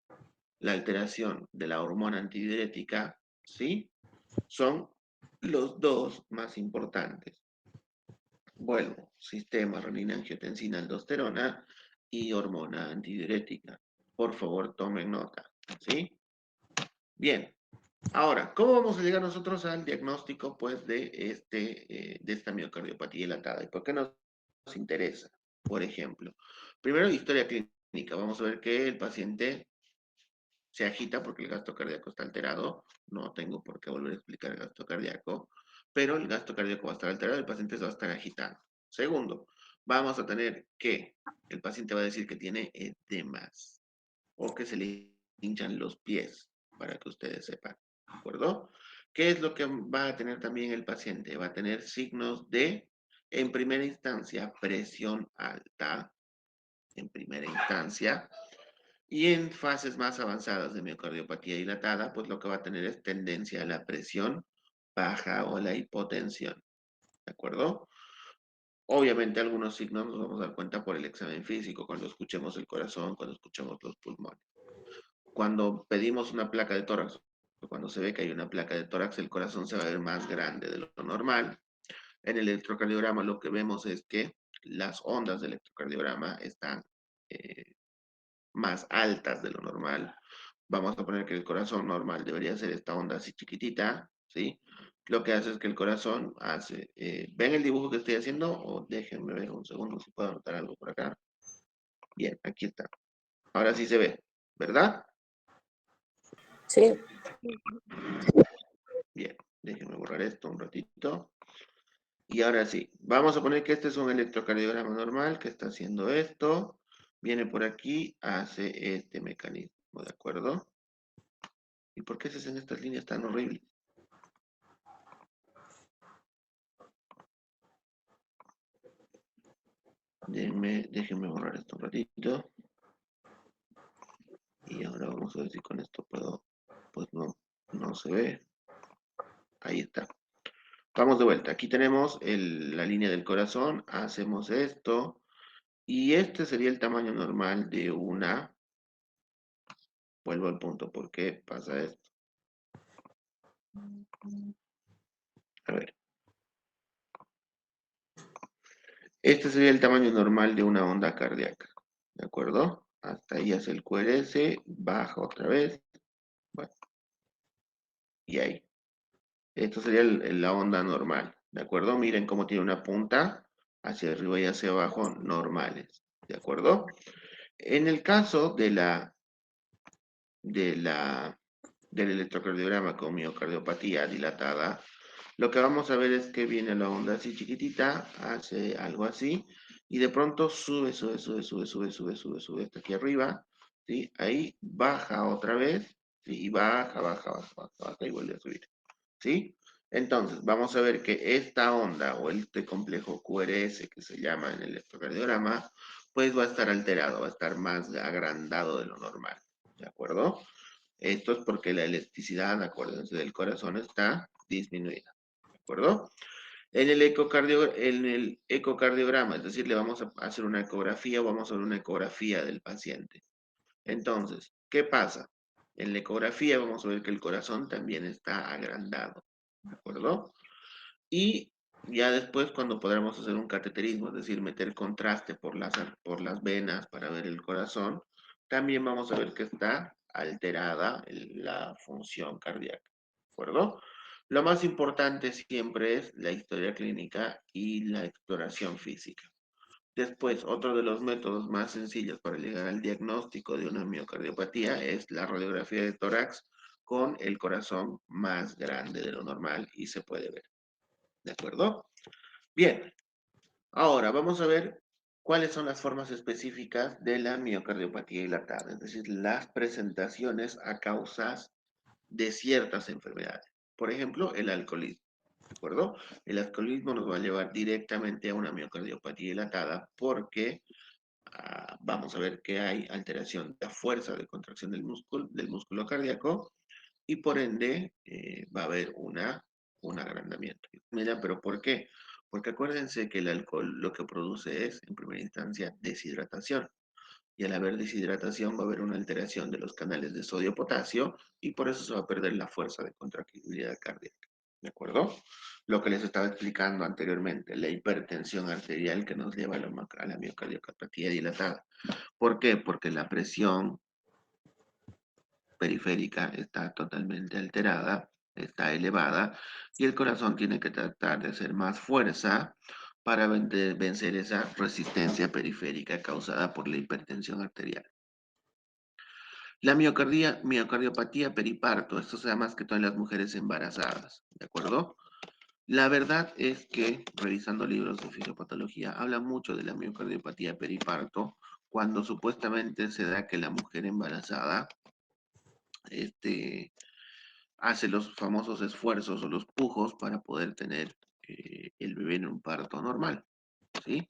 la alteración de la hormona antidiurética, ¿sí? Son los dos más importantes. Vuelvo, sistema renina-angiotensina-aldosterona y hormona antidiurética. Por favor, tomen nota, ¿sí? Bien. Ahora, ¿cómo vamos a llegar nosotros al diagnóstico, pues, de esta miocardiopatía dilatada? ¿Y por qué nos interesa? Por ejemplo, primero, historia clínica. Vamos a ver que el paciente se agita porque el gasto cardíaco está alterado. No tengo por qué volver a explicar el gasto cardíaco, pero el gasto cardíaco va a estar alterado, el paciente se va a estar agitando. Segundo, vamos a tener que el paciente va a decir que tiene edemas o que se le hinchan los pies, para que ustedes sepan, ¿de acuerdo? ¿Qué es lo que va a tener también el paciente? Va a tener signos de, en primera instancia, presión alta, en primera instancia, y en fases más avanzadas de miocardiopatía dilatada, pues lo que va a tener es tendencia a la presión baja o a la hipotensión, ¿de acuerdo? Obviamente algunos signos nos vamos a dar cuenta por el examen físico, cuando escuchemos el corazón, cuando escuchemos los pulmones. Cuando pedimos una placa de tórax, cuando se ve que hay una placa de tórax, el corazón se va a ver más grande de lo normal. En el electrocardiograma lo que vemos es que las ondas del electrocardiograma están más altas de lo normal. Vamos a poner que el corazón normal debería ser esta onda así chiquitita, ¿sí? Lo que hace es que el corazón hace... ¿ven el dibujo que estoy haciendo? O déjenme ver un segundo si puedo anotar algo por acá. Bien, aquí está. Ahora sí se ve, ¿verdad? Sí. Bien, déjenme borrar esto un ratito. Y ahora sí, vamos a poner que este es un electrocardiograma normal que está haciendo esto. Viene por aquí, hace este mecanismo, ¿de acuerdo? ¿Y por qué se hacen estas líneas tan horribles? Déjenme borrar esto un ratito. Y ahora vamos a ver si con esto puedo... Pues no se ve. Ahí está. Vamos de vuelta. Aquí tenemos la línea del corazón. Hacemos esto. Y este sería el tamaño normal de una... Vuelvo al punto. ¿Por qué pasa esto? A ver. Este sería el tamaño normal de una onda cardíaca. ¿De acuerdo? Hasta ahí hace el QRS. Baja otra vez. Bueno. Y ahí. Esto sería la onda normal. ¿De acuerdo? Miren cómo tiene una punta hacia arriba y hacia abajo normales. ¿De acuerdo? En el caso del electrocardiograma con miocardiopatía dilatada, lo que vamos a ver es que viene la onda así chiquitita, hace algo así, y de pronto sube hasta aquí arriba, ¿sí? Ahí baja otra vez, ¿sí? Y baja, y vuelve a subir, ¿sí? Entonces, vamos a ver que esta onda o este complejo QRS que se llama en el electrocardiograma, pues va a estar alterado, va a estar más agrandado de lo normal, ¿de acuerdo? Esto es porque la elasticidad, acuérdense, del corazón está disminuida, ¿de acuerdo? En el ecocardiograma, es decir, le vamos a hacer una ecografía o vamos a ver una ecografía del paciente. Entonces, ¿qué pasa? En la ecografía vamos a ver que el corazón también está agrandado, ¿de acuerdo? Y ya después, cuando podamos hacer un cateterismo, es decir, meter contraste por las venas para ver el corazón, también vamos a ver que está alterada la función cardíaca, ¿de acuerdo? Lo más importante siempre es la historia clínica y la exploración física. Después, otro de los métodos más sencillos para llegar al diagnóstico de una miocardiopatía es la radiografía de tórax con el corazón más grande de lo normal y se puede ver. ¿De acuerdo? Bien, ahora vamos a ver cuáles son las formas específicas de la miocardiopatía dilatada, es decir, las presentaciones a causas de ciertas enfermedades. Por ejemplo, el alcoholismo. ¿De acuerdo? El alcoholismo nos va a llevar directamente a una miocardiopatía dilatada porque vamos a ver que hay alteración de la fuerza de contracción del músculo cardíaco y por ende va a haber un agrandamiento. Mira, pero ¿por qué? Porque acuérdense que el alcohol lo que produce es, en primera instancia, deshidratación. Y al haber deshidratación va a haber una alteración de los canales de sodio-potasio y por eso se va a perder la fuerza de contractibilidad cardíaca. ¿De acuerdo? Lo que les estaba explicando anteriormente, la hipertensión arterial que nos lleva a la miocardiopatía dilatada. ¿Por qué? Porque la presión periférica está totalmente alterada, está elevada, y el corazón tiene que tratar de hacer más fuerza para vencer esa resistencia periférica causada por la hipertensión arterial. La miocardiopatía periparto, esto se da más que todo en las mujeres embarazadas, ¿de acuerdo? La verdad es que, revisando libros de fisiopatología, habla mucho de la miocardiopatía periparto, cuando supuestamente se da que la mujer embarazada hace los famosos esfuerzos o los pujos para poder tener el bebé en un parto normal, ¿sí?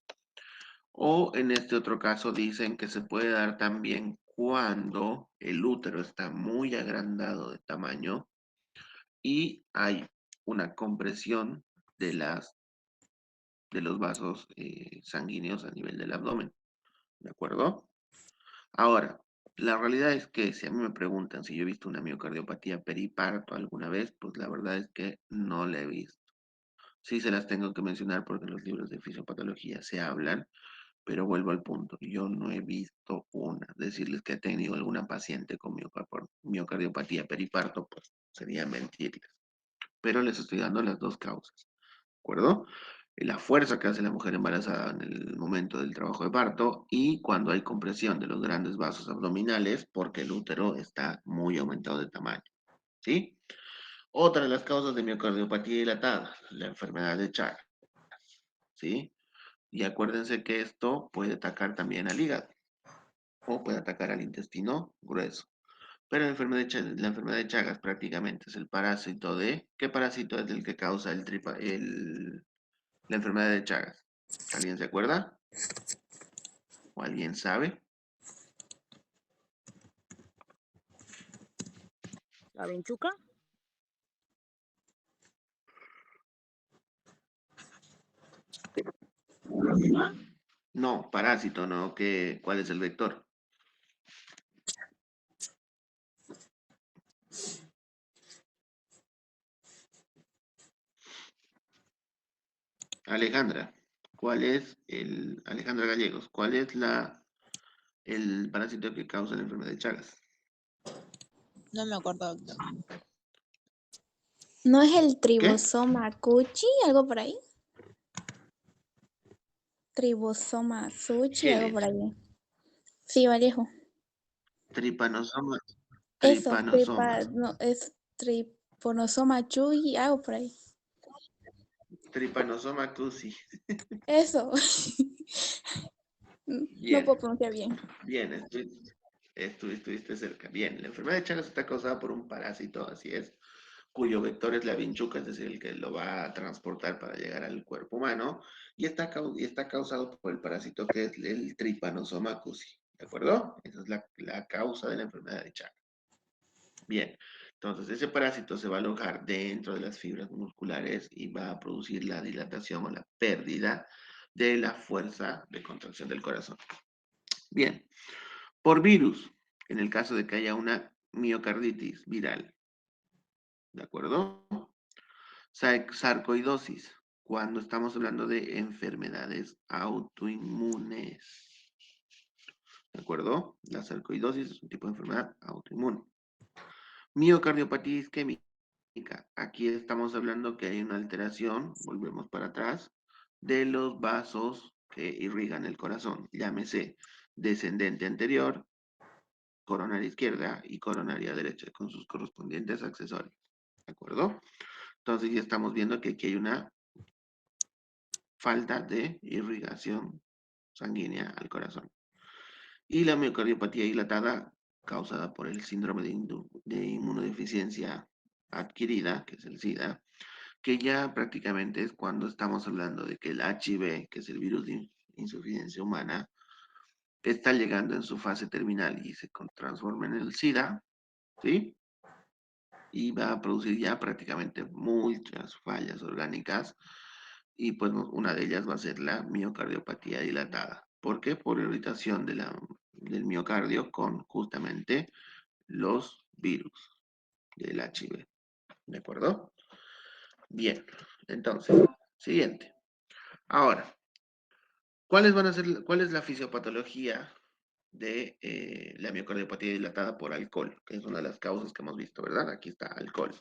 O en este otro caso dicen que se puede dar también cuando el útero está muy agrandado de tamaño y hay una compresión de los vasos sanguíneos a nivel del abdomen, ¿de acuerdo? Ahora, la realidad es que si a mí me preguntan si yo he visto una miocardiopatía periparto alguna vez, pues la verdad es que no la he visto. Sí se las tengo que mencionar porque en los libros de fisiopatología se hablan, pero vuelvo al punto, yo no he visto una. Decirles que he tenido alguna paciente con miocardiopatía periparto, pues sería mentirles. Pero les estoy dando las dos causas, ¿de acuerdo? La fuerza que hace la mujer embarazada en el momento del trabajo de parto y cuando hay compresión de los grandes vasos abdominales porque el útero está muy aumentado de tamaño, ¿sí? Otra de las causas de miocardiopatía dilatada, la enfermedad de Chagas, ¿sí? Y acuérdense que esto puede atacar también al hígado o puede atacar al intestino grueso. Pero la enfermedad de Chagas prácticamente es el parásito de... ¿Qué parásito es el que causa la enfermedad de Chagas? ¿Alguien se acuerda? ¿O alguien sabe? ¿La vinchuca? No, parásito, no. ¿Cuál es el vector? Alejandra, Alejandra Gallegos, ¿cuál es el parásito que causa la enfermedad de Chagas? No me acuerdo, doctor. ¿No es el ¿Qué? tribosoma Cuchi, algo por ahí? Tribosoma Suchi, algo por ¿Qué? ahí. Sí, Vallejo. Tripanosoma. Eso, Tripanosoma. no, es triponosoma Chuy, algo por ahí. Tripanosoma cruzi. Eso. No Bien, puedo pronunciar bien. bien, estuviste cerca. Bien, la enfermedad de Chagas está causada por un parásito, así es. cuyo vector es la vinchuca, es decir, el que lo va a transportar para llegar al cuerpo humano, y está causado por el parásito que es el Trypanosoma cruzi, ¿de acuerdo? Esa es la causa de la enfermedad de Chagas. Bien, entonces ese parásito se va a alojar dentro de las fibras musculares y va a producir la dilatación o la pérdida de la fuerza de contracción del corazón. Bien, por virus, en el caso de que haya una miocarditis viral, ¿de acuerdo? Sarcoidosis, cuando estamos hablando de enfermedades autoinmunes, ¿de acuerdo? La sarcoidosis es un tipo de enfermedad autoinmune. Miocardiopatía isquémica, aquí estamos hablando que hay una alteración, volvemos para atrás, de los vasos que irrigan el corazón, llámese descendente anterior, coronaria izquierda y coronaria derecha, con sus correspondientes accesorios, ¿de acuerdo? Entonces ya estamos viendo que aquí hay una falta de irrigación sanguínea al corazón. Y la miocardiopatía dilatada, causada por el síndrome de inmunodeficiencia adquirida, que es el SIDA, que ya prácticamente es cuando estamos hablando de que el HIV, que es el virus de insuficiencia humana, está llegando en su fase terminal y se transforma en el SIDA, ¿sí? Y va a producir ya prácticamente muchas fallas orgánicas, y pues una de ellas va a ser la miocardiopatía dilatada. ¿Por qué? Por irritación del miocardio con justamente los virus del HIV. ¿De acuerdo? Bien, entonces, siguiente. Ahora, ¿cuál es la fisiopatología de la miocardiopatía dilatada por alcohol? Que es una de las causas que hemos visto, ¿verdad? Aquí está, alcohol.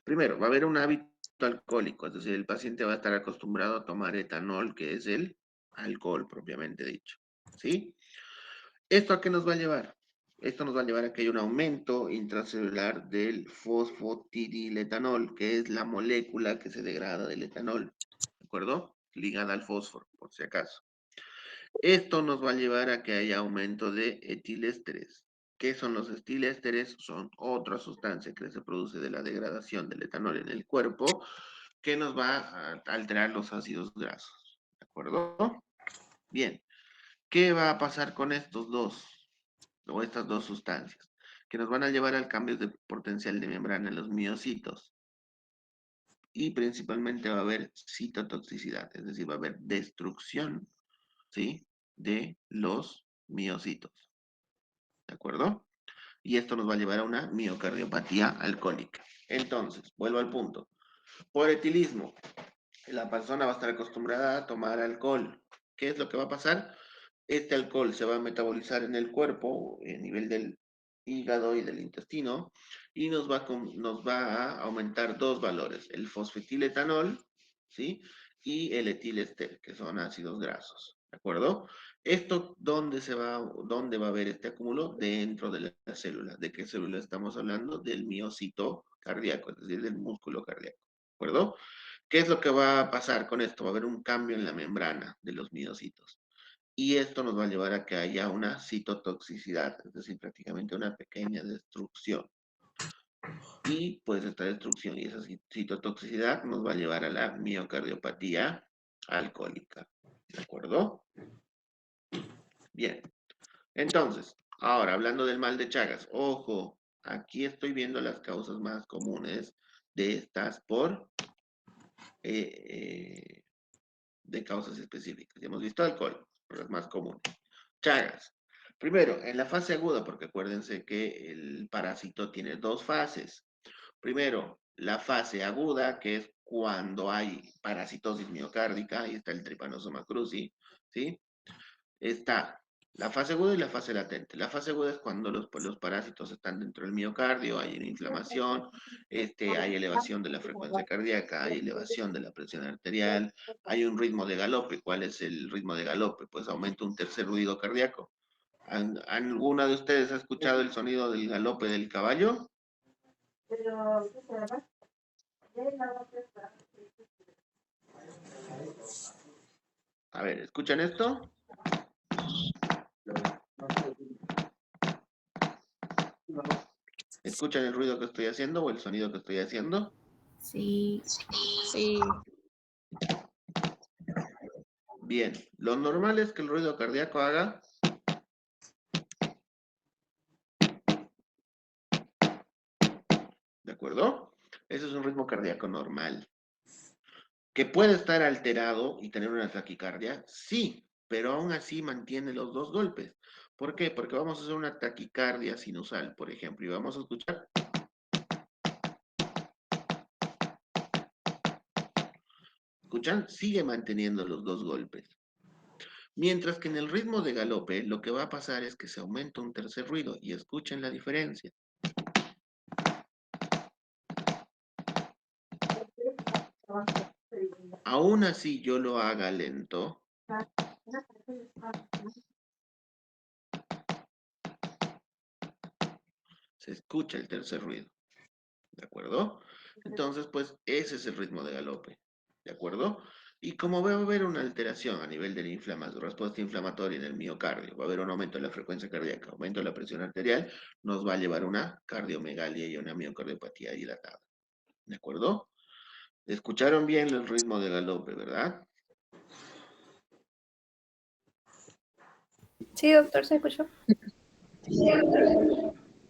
Primero, va a haber un hábito alcohólico, es decir, el paciente va a estar acostumbrado a tomar etanol, que es el alcohol propiamente dicho, ¿sí? ¿Esto a qué nos va a llevar? Esto nos va a llevar a que haya un aumento intracelular del fosfotiriletanol, que es la molécula que se degrada del etanol, ¿de acuerdo? Ligada al fósforo, por si acaso. Esto nos va a llevar a que haya aumento de etilésteres. ¿Qué son los etilésteres? Son otra sustancia que se produce de la degradación del etanol en el cuerpo, que nos va a alterar los ácidos grasos, ¿de acuerdo? Bien, ¿qué va a pasar con estos dos, o estas dos sustancias? Que nos van a llevar al cambio de potencial de membrana en los miocitos. Y principalmente va a haber citotoxicidad, es decir, va a haber destrucción, ¿sí?, de los miocitos, ¿de acuerdo? Y esto nos va a llevar a una miocardiopatía alcohólica. Entonces, vuelvo al punto. Por etilismo, la persona va a estar acostumbrada a tomar alcohol. ¿Qué es lo que va a pasar? Este alcohol se va a metabolizar en el cuerpo, a nivel del hígado y del intestino, y nos va a aumentar dos valores, el fosfetiletanol, ¿sí?, y el etilester, que son ácidos grasos, ¿de acuerdo? Esto, ¿dónde va a haber este acúmulo? Dentro de la célula. ¿De qué célula estamos hablando? Del miocito cardíaco, es decir, del músculo cardíaco, ¿de acuerdo? ¿Qué es lo que va a pasar con esto? Va a haber un cambio en la membrana de los miocitos. Y esto nos va a llevar a que haya una citotoxicidad, es decir, prácticamente una pequeña destrucción. Y pues esta destrucción y esa citotoxicidad nos va a llevar a la miocardiopatía alcohólica. ¿De acuerdo? Bien. Entonces, ahora hablando del mal de Chagas, ojo, aquí estoy viendo las causas más comunes de estas de causas específicas. Ya hemos visto alcohol, pero las más comunes. Chagas. Primero, en la fase aguda, porque acuérdense que el parásito tiene dos fases. Primero, la fase aguda, que es cuando hay parasitosis miocárdica, ahí está el Trypanosoma cruzi, ¿sí? Está la fase aguda y la fase latente. La fase aguda es cuando los parásitos están dentro del miocardio, hay una inflamación, hay elevación de la frecuencia cardíaca, hay elevación de la presión arterial, hay un ritmo de galope. ¿Cuál es el ritmo de galope? Pues aumenta un tercer ruido cardíaco. ¿Alguna de ustedes ha escuchado el sonido del galope del caballo? A ver, ¿escuchan esto? ¿Escuchan el ruido que estoy haciendo o el sonido que estoy haciendo? Sí. Sí. Bien, lo normal es que el ruido cardíaco haga... ¿De acuerdo? Ese es un ritmo cardíaco normal. ¿Que puede estar alterado y tener una taquicardia? Sí, pero aún así mantiene los dos golpes. ¿Por qué? Porque vamos a hacer una taquicardia sinusal, por ejemplo, y vamos a escuchar. ¿Escuchan? Sigue manteniendo los dos golpes. Mientras que en el ritmo de galope, lo que va a pasar es que se aumenta un tercer ruido, y escuchen la diferencia. Aún así yo lo haga lento, se escucha el tercer ruido. ¿De acuerdo? Entonces, pues ese es el ritmo de galope. ¿De acuerdo? Y como va a haber una alteración a nivel de la respuesta inflamatoria en el miocardio, va a haber un aumento de la frecuencia cardíaca, aumento de la presión arterial, nos va a llevar a una cardiomegalia y una miocardiopatía dilatada. ¿De acuerdo? Escucharon bien el ritmo de galope, ¿verdad? Sí, doctor, se escuchó.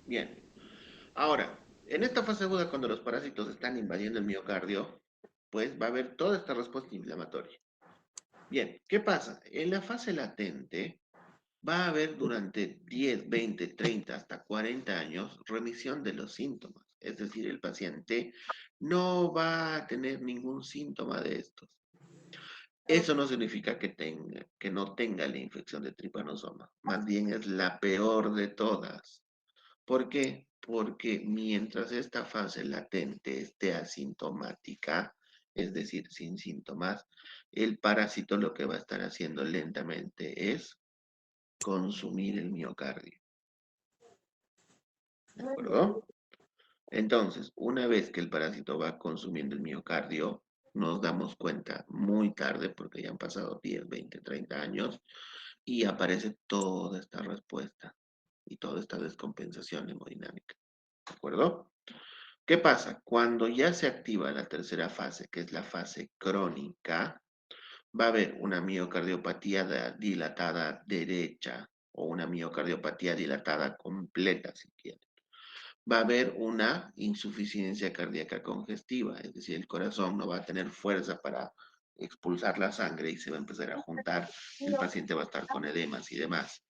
Bien. Ahora, en esta fase aguda, cuando los parásitos están invadiendo el miocardio, pues va a haber toda esta respuesta inflamatoria. Bien, ¿qué pasa? En la fase latente va a haber durante 10, 20, 30, hasta 40 años remisión de los síntomas. Es decir, el paciente no va a tener ningún síntoma de estos. Eso no significa que no tenga la infección de tripanosoma. Más bien es la peor de todas. ¿Por qué? Porque mientras esta fase latente esté asintomática, es decir, sin síntomas, el parásito lo que va a estar haciendo lentamente es consumir el miocardio. ¿De acuerdo? Entonces, una vez que el parásito va consumiendo el miocardio, nos damos cuenta muy tarde, porque ya han pasado 10, 20, 30 años, y aparece toda esta respuesta y toda esta descompensación hemodinámica. ¿De acuerdo? ¿Qué pasa? Cuando ya se activa la tercera fase, que es la fase crónica, va a haber una miocardiopatía dilatada derecha o una miocardiopatía dilatada completa, si quieren. Va a haber una insuficiencia cardíaca congestiva, es decir, el corazón no va a tener fuerza para expulsar la sangre y se va a empezar a juntar, el paciente va a estar con edemas y demás.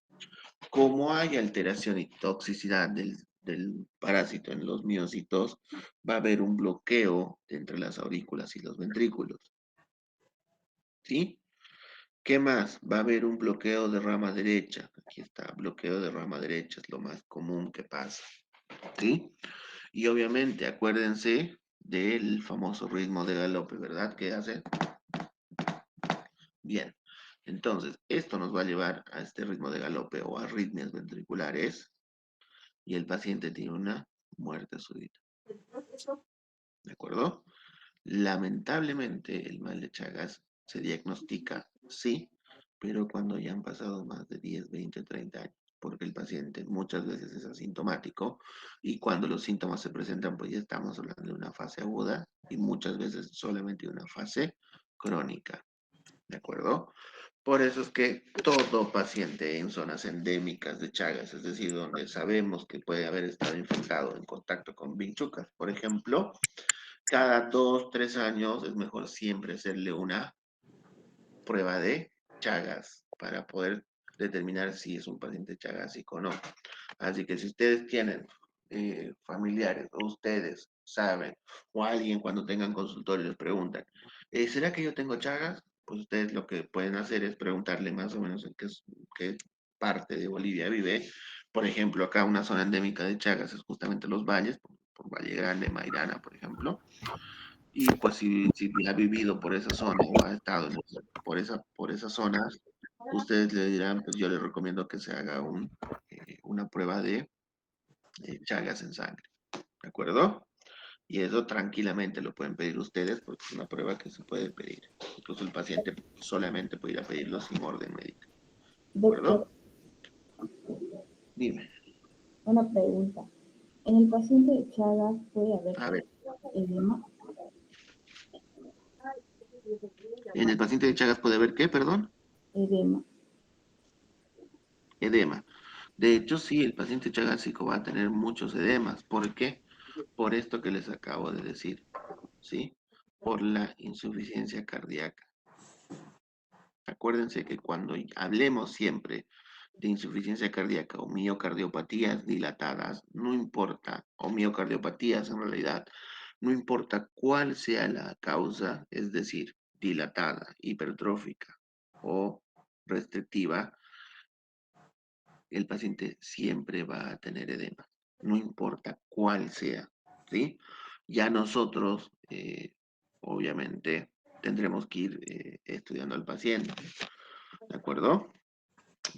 Como hay alteración y toxicidad del parásito en los miocitos, va a haber un bloqueo entre las aurículas y los ventrículos. ¿Sí? ¿Qué más? Va a haber un bloqueo de rama derecha. Aquí está, bloqueo de rama derecha, es lo más común que pasa. ¿Sí? Y obviamente, acuérdense del famoso ritmo de galope, ¿verdad? ¿Qué hace? Bien. Entonces, esto nos va a llevar a este ritmo de galope o arritmias ventriculares y el paciente tiene una muerte súbita. ¿De acuerdo? Lamentablemente, el mal de Chagas se diagnostica, sí, pero cuando ya han pasado más de 10, 20, 30 años, porque el paciente muchas veces es asintomático y cuando los síntomas se presentan, pues ya estamos hablando de una fase aguda y muchas veces solamente de una fase crónica. ¿De acuerdo? Por eso es que todo paciente en zonas endémicas de Chagas, es decir, donde sabemos que puede haber estado infectado en contacto con vinchucas, por ejemplo, cada 2, 3 años es mejor siempre hacerle una prueba de Chagas para poder determinar si es un paciente chagásico o no. Así que si ustedes tienen familiares o ustedes saben o alguien cuando tengan consultorio les preguntan, ¿será que yo tengo Chagas? Pues ustedes lo que pueden hacer es preguntarle más o menos en qué parte de Bolivia vive. Por ejemplo, acá una zona endémica de Chagas es justamente los valles, por Valle Grande, Mairana, por ejemplo. Y pues si ha vivido por esa zona o ha estado por esas zonas, ustedes le dirán, pues yo les recomiendo que se haga una prueba de Chagas en sangre, ¿de acuerdo? Y eso tranquilamente lo pueden pedir ustedes porque es una prueba que se puede pedir. Incluso el paciente solamente puede ir a pedirlo sin orden médica, ¿de Doctor, acuerdo? Dime. una pregunta. En el paciente de Chagas puede haber A ver, edema. en el paciente de Chagas puede haber ¿qué, perdón? Edema. Edema. De hecho, sí, el paciente chagásico va a tener muchos edemas. ¿Por qué? Por esto que les acabo de decir, ¿sí? Por la insuficiencia cardíaca. Acuérdense que cuando hablemos siempre de insuficiencia cardíaca o miocardiopatías dilatadas, no importa, o miocardiopatías en realidad, no importa cuál sea la causa, es decir, dilatada, hipertrófica o restrictiva, el paciente siempre va a tener edema, no importa cuál sea, ¿sí? Ya nosotros, obviamente, tendremos que ir estudiando al paciente, ¿de acuerdo?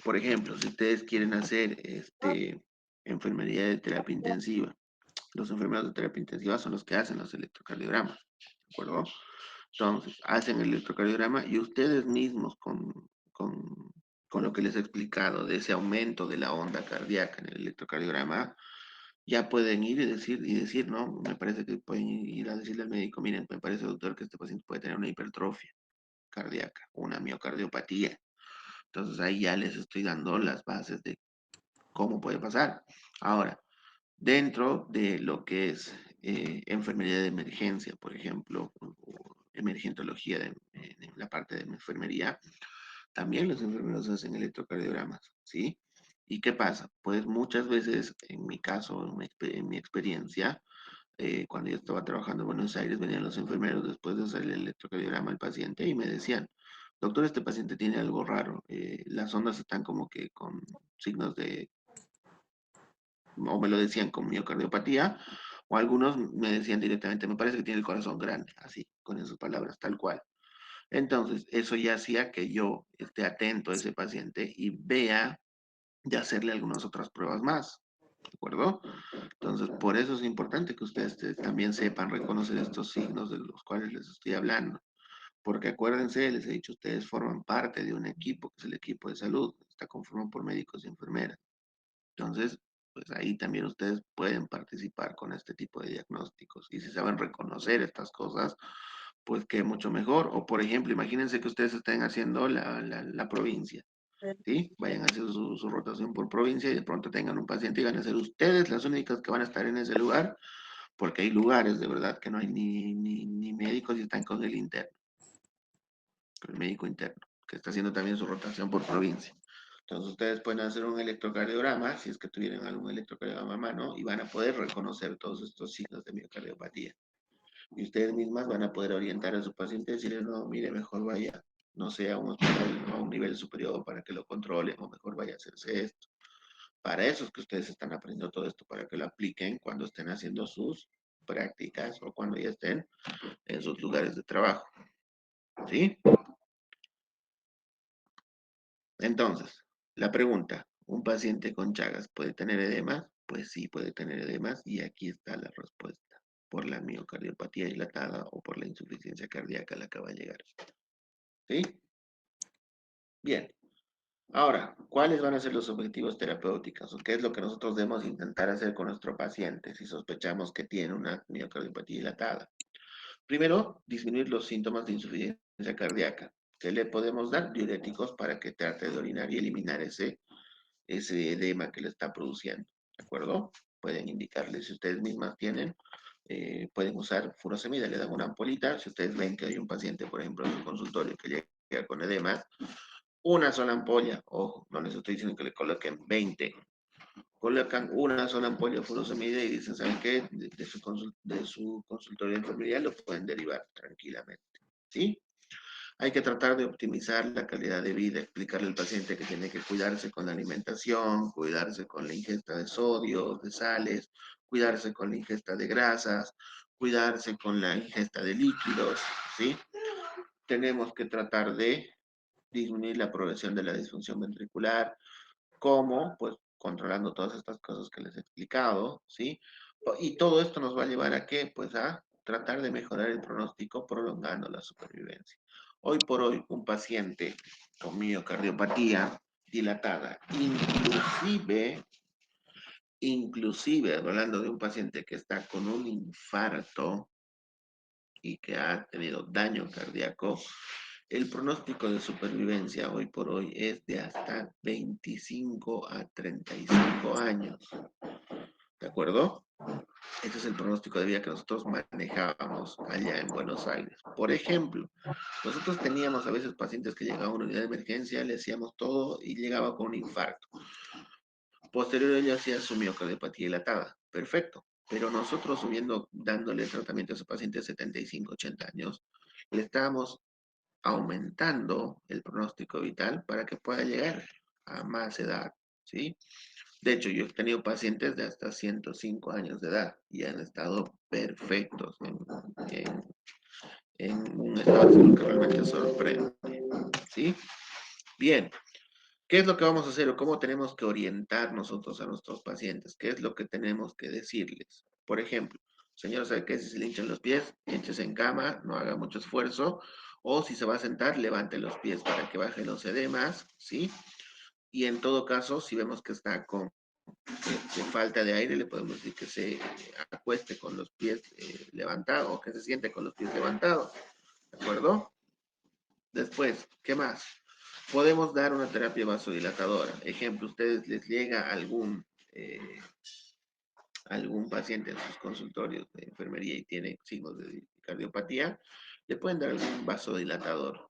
Por ejemplo, si ustedes quieren hacer enfermería de terapia intensiva, los enfermeros de terapia intensiva son los que hacen los electrocardiogramas, ¿de acuerdo? Entonces, hacen el electrocardiograma y ustedes mismos con lo que les he explicado de ese aumento de la onda cardíaca en el electrocardiograma, ya pueden ir y decir, no, me parece que pueden ir a decirle al médico, miren, me parece, doctor, que este paciente puede tener una hipertrofia cardíaca, una miocardiopatía. Entonces ahí ya les estoy dando las bases de cómo puede pasar. Ahora, dentro de lo que es enfermería de emergencia, por ejemplo, o emergentología en la parte de enfermería, también los enfermeros hacen electrocardiogramas, ¿sí? ¿Y qué pasa? Pues muchas veces, en mi caso, en mi experiencia, cuando yo estaba trabajando en Buenos Aires, venían los enfermeros después de hacer el electrocardiograma al paciente y me decían, doctor, este paciente tiene algo raro, las ondas están como que con signos de, o me lo decían con miocardiopatía, o algunos me decían directamente, me parece que tiene el corazón grande, así, con esas palabras, tal cual. Entonces, eso ya hacía que yo esté atento a ese paciente y vea de hacerle algunas otras pruebas más, ¿de acuerdo? Entonces, por eso es importante que ustedes también sepan reconocer estos signos de los cuales les estoy hablando. Porque acuérdense, les he dicho, ustedes forman parte de un equipo, que es el equipo de salud, está conformado por médicos y enfermeras. Entonces, pues ahí también ustedes pueden participar con este tipo de diagnósticos. Y si saben reconocer estas cosas, pues que mucho mejor. O por ejemplo, imagínense que ustedes estén haciendo la provincia, ¿sí? Vayan a hacer su rotación por provincia y de pronto tengan un paciente y van a ser ustedes las únicas que van a estar en ese lugar, porque hay lugares de verdad que no hay ni médicos y están con el interno, con el médico interno, que está haciendo también su rotación por provincia. Entonces ustedes pueden hacer un electrocardiograma, si es que tuvieran algún electrocardiograma a mano, y van a poder reconocer todos estos signos de miocardiopatía. Y ustedes mismas van a poder orientar a su paciente y decirle, no, mire, mejor vaya, no sé, a un hospital a un nivel superior para que lo controlen, o mejor vaya a hacerse esto. Para eso es que ustedes están aprendiendo todo esto, para que lo apliquen cuando estén haciendo sus prácticas o cuando ya estén en sus lugares de trabajo. ¿Sí? Entonces, la pregunta, ¿un paciente con Chagas puede tener edemas? Pues sí, puede tener edemas y aquí está la respuesta, por la miocardiopatía dilatada o por la insuficiencia cardíaca a la que va a llegar. ¿Sí? Bien. Ahora, ¿cuáles van a ser los objetivos terapéuticos? ¿O qué es lo que nosotros debemos intentar hacer con nuestro paciente si sospechamos que tiene una miocardiopatía dilatada? Primero, disminuir los síntomas de insuficiencia cardíaca. ¿Qué le podemos dar? Diuréticos para que trate de orinar y eliminar ese edema que le está produciendo. ¿De acuerdo? Pueden indicarle si ustedes mismas tienen, pueden usar furosemida, le dan una ampolita. Si ustedes ven que hay un paciente, por ejemplo, en su consultorio que llega con edemas, una sola ampolla, ojo, no les estoy diciendo que le coloquen 20, colocan una sola ampolla de furosemida y dicen, ¿saben qué? De su consultorio de enfermería lo pueden derivar tranquilamente, ¿sí? Hay que tratar de optimizar la calidad de vida, explicarle al paciente que tiene que cuidarse con la alimentación, cuidarse con la ingesta de sodio, de sales, cuidarse con la ingesta de grasas, cuidarse con la ingesta de líquidos, ¿sí? Tenemos que tratar de disminuir la progresión de la disfunción ventricular. ¿Cómo? Pues controlando todas estas cosas que les he explicado, ¿sí? Y todo esto nos va a llevar a qué? Pues a tratar de mejorar el pronóstico prolongando la supervivencia. Hoy por hoy, un paciente con miocardiopatía dilatada, inclusive inclusive hablando de un paciente que está con un infarto y que ha tenido daño cardíaco, el pronóstico de supervivencia hoy por hoy es de hasta 25 a 35 años. ¿De acuerdo? Ese es el pronóstico de vida que nosotros manejábamos allá en Buenos Aires. Por ejemplo, nosotros teníamos a veces pacientes que llegaban a una unidad de emergencia, le hacíamos todo y llegaba con un infarto. Posterior a ello hacía su miocardiopatía dilatada. Perfecto. Pero nosotros dándole tratamiento a ese paciente de 75, 80 años, le estábamos aumentando el pronóstico vital para que pueda llegar a más edad, ¿sí? De hecho, yo he tenido pacientes de hasta 105 años de edad y han estado perfectos en un estado de salud que realmente sorprende, ¿sí? Bien, ¿qué es lo que vamos a hacer o cómo tenemos que orientar nosotros a nuestros pacientes? ¿Qué es lo que tenemos que decirles? Por ejemplo, señor, ¿sabe qué? Si se le hinchan los pies, échese en cama, no haga mucho esfuerzo, o si se va a sentar, levante los pies para que baje los edemas, ¿sí? Y en todo caso, si vemos que está con falta de aire, le podemos decir que se acueste con los pies levantados, o que se siente con los pies levantados, ¿de acuerdo? Después, ¿qué más? Podemos dar una terapia vasodilatadora. Ejemplo, ustedes les llega algún paciente en sus consultorios de enfermería y tiene signos de cardiopatía, le pueden dar algún vasodilatador,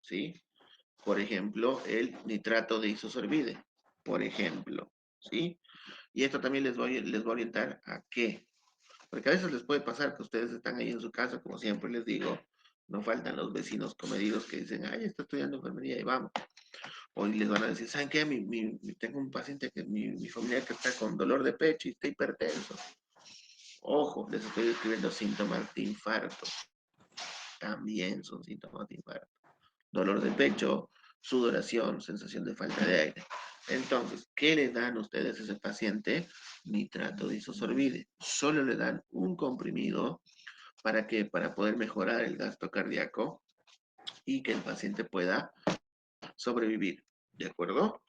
¿sí? Por ejemplo, el nitrato de isosorbide, por ejemplo, ¿sí? Y esto también les va a orientar a qué. Porque a veces les puede pasar que ustedes están ahí en su casa, como siempre les digo, no faltan los vecinos comedidos que dicen, ay, está estudiando enfermería y vamos. Hoy les van a decir, ¿saben qué? Tengo un paciente, mi familiar que está con dolor de pecho y está hipertenso. Ojo, les estoy describiendo síntomas de infarto. También son síntomas de infarto. Dolor de pecho, sudoración, sensación de falta de aire. Entonces, ¿qué le dan ustedes a ese paciente? Nitrato de isosorbide. Solo le dan un comprimido para poder mejorar el gasto cardíaco y que el paciente pueda sobrevivir. ¿De acuerdo?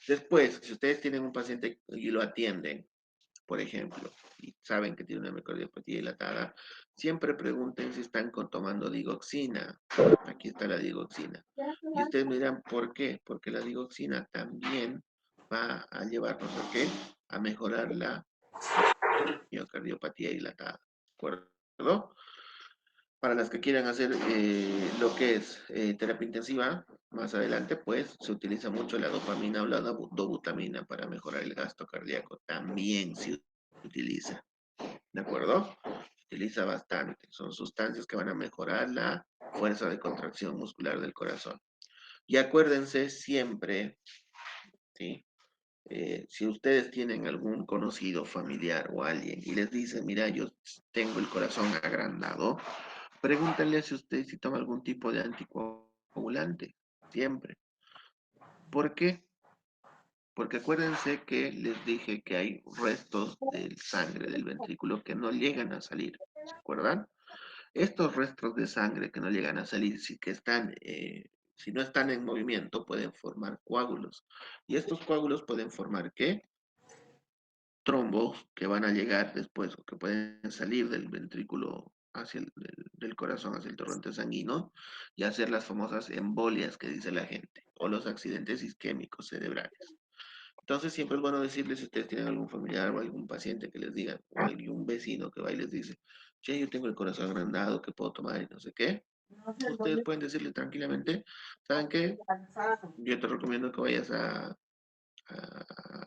Después, si ustedes tienen un paciente y lo atienden, por ejemplo, y saben que tiene una miocardiopatía dilatada, siempre pregunten si están tomando digoxina. Aquí está la digoxina. Y ustedes me dirán, ¿por qué? Porque la digoxina también va a llevarnos a qué? A mejorar la miocardiopatía dilatada. ¿De acuerdo? Para las que quieran hacer lo que es terapia intensiva, más adelante, pues se utiliza mucho la dopamina o la dobutamina para mejorar el gasto cardíaco. También se utiliza. ¿De acuerdo? Se utiliza bastante. Son sustancias que van a mejorar la fuerza de contracción muscular del corazón. Y acuérdense siempre, ¿sí? Si ustedes tienen algún conocido, familiar o alguien y les dicen, mira, yo tengo el corazón agrandado, pregúntenle si toma algún tipo de anticoagulante, siempre. ¿Por qué? Porque acuérdense que les dije que hay restos de sangre del ventrículo que no llegan a salir, ¿se acuerdan? Estos restos de sangre que no llegan a salir, si no están en movimiento, pueden formar coágulos. Y estos coágulos pueden formar, ¿qué? Trombos que van a llegar después o que pueden salir del ventrículo del corazón hacia el torrente sanguíneo y hacer las famosas embolias que dice la gente o los accidentes isquémicos cerebrales. Entonces siempre es bueno decirles si ustedes tienen algún familiar o algún paciente que les digan o algún vecino que va y les dice, che, yo tengo el corazón agrandado, ¿qué puedo tomar? Y no sé qué. Ustedes pueden decirle tranquilamente, ¿saben qué? Yo te recomiendo que vayas a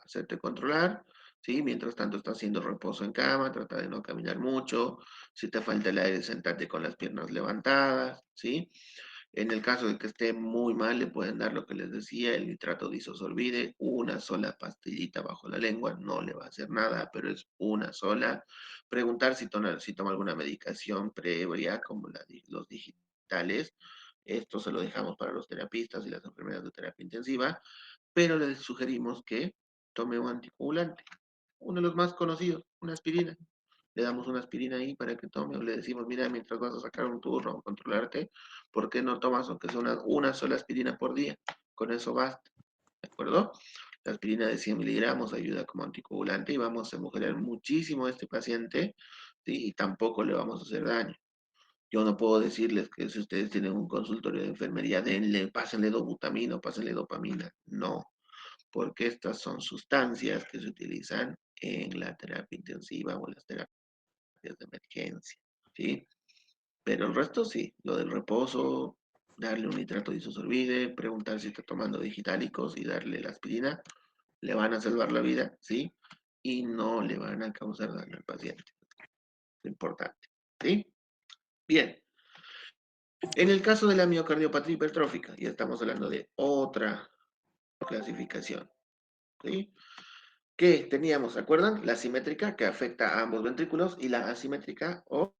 hacerte controlar, ¿sí? Mientras tanto estás haciendo reposo en cama, trata de no caminar mucho, si te falta el aire, sentate con las piernas levantadas, ¿sí? En el caso de que esté muy mal, le pueden dar lo que les decía, el nitrato de isosorbide, una sola pastillita bajo la lengua, no le va a hacer nada, pero es una sola. Preguntar si toma alguna medicación previa, como los digitales. Esto se lo dejamos para los terapistas y las enfermeras de terapia intensiva, pero les sugerimos que tome un anticoagulante, uno de los más conocidos, una aspirina. Le damos una aspirina ahí para que tome, o le decimos, mira, mientras vas a sacar un turno o controlarte, ¿por qué no tomas aunque sea una sola aspirina por día? Con eso basta, ¿de acuerdo? La aspirina de 100 miligramos ayuda como anticoagulante y vamos a mejorar muchísimo a este paciente, ¿sí? Y tampoco le vamos a hacer daño. Yo no puedo decirles que si ustedes tienen un consultorio de enfermería, denle, pásenle dobutamina o pásenle dopamina. No, porque estas son sustancias que se utilizan en la terapia intensiva o en las terapias de emergencia, ¿sí? Pero el resto sí, lo del reposo, darle un nitrato de isosorbide, preguntar si está tomando digitálicos y darle la aspirina, le van a salvar la vida, ¿sí? Y no le van a causar daño al paciente. Es importante, ¿sí? Bien. En el caso de la miocardiopatía hipertrófica, ya estamos hablando de otra clasificación, ¿sí? Que teníamos, ¿se acuerdan? La simétrica, que afecta a ambos ventrículos, y la asimétrica o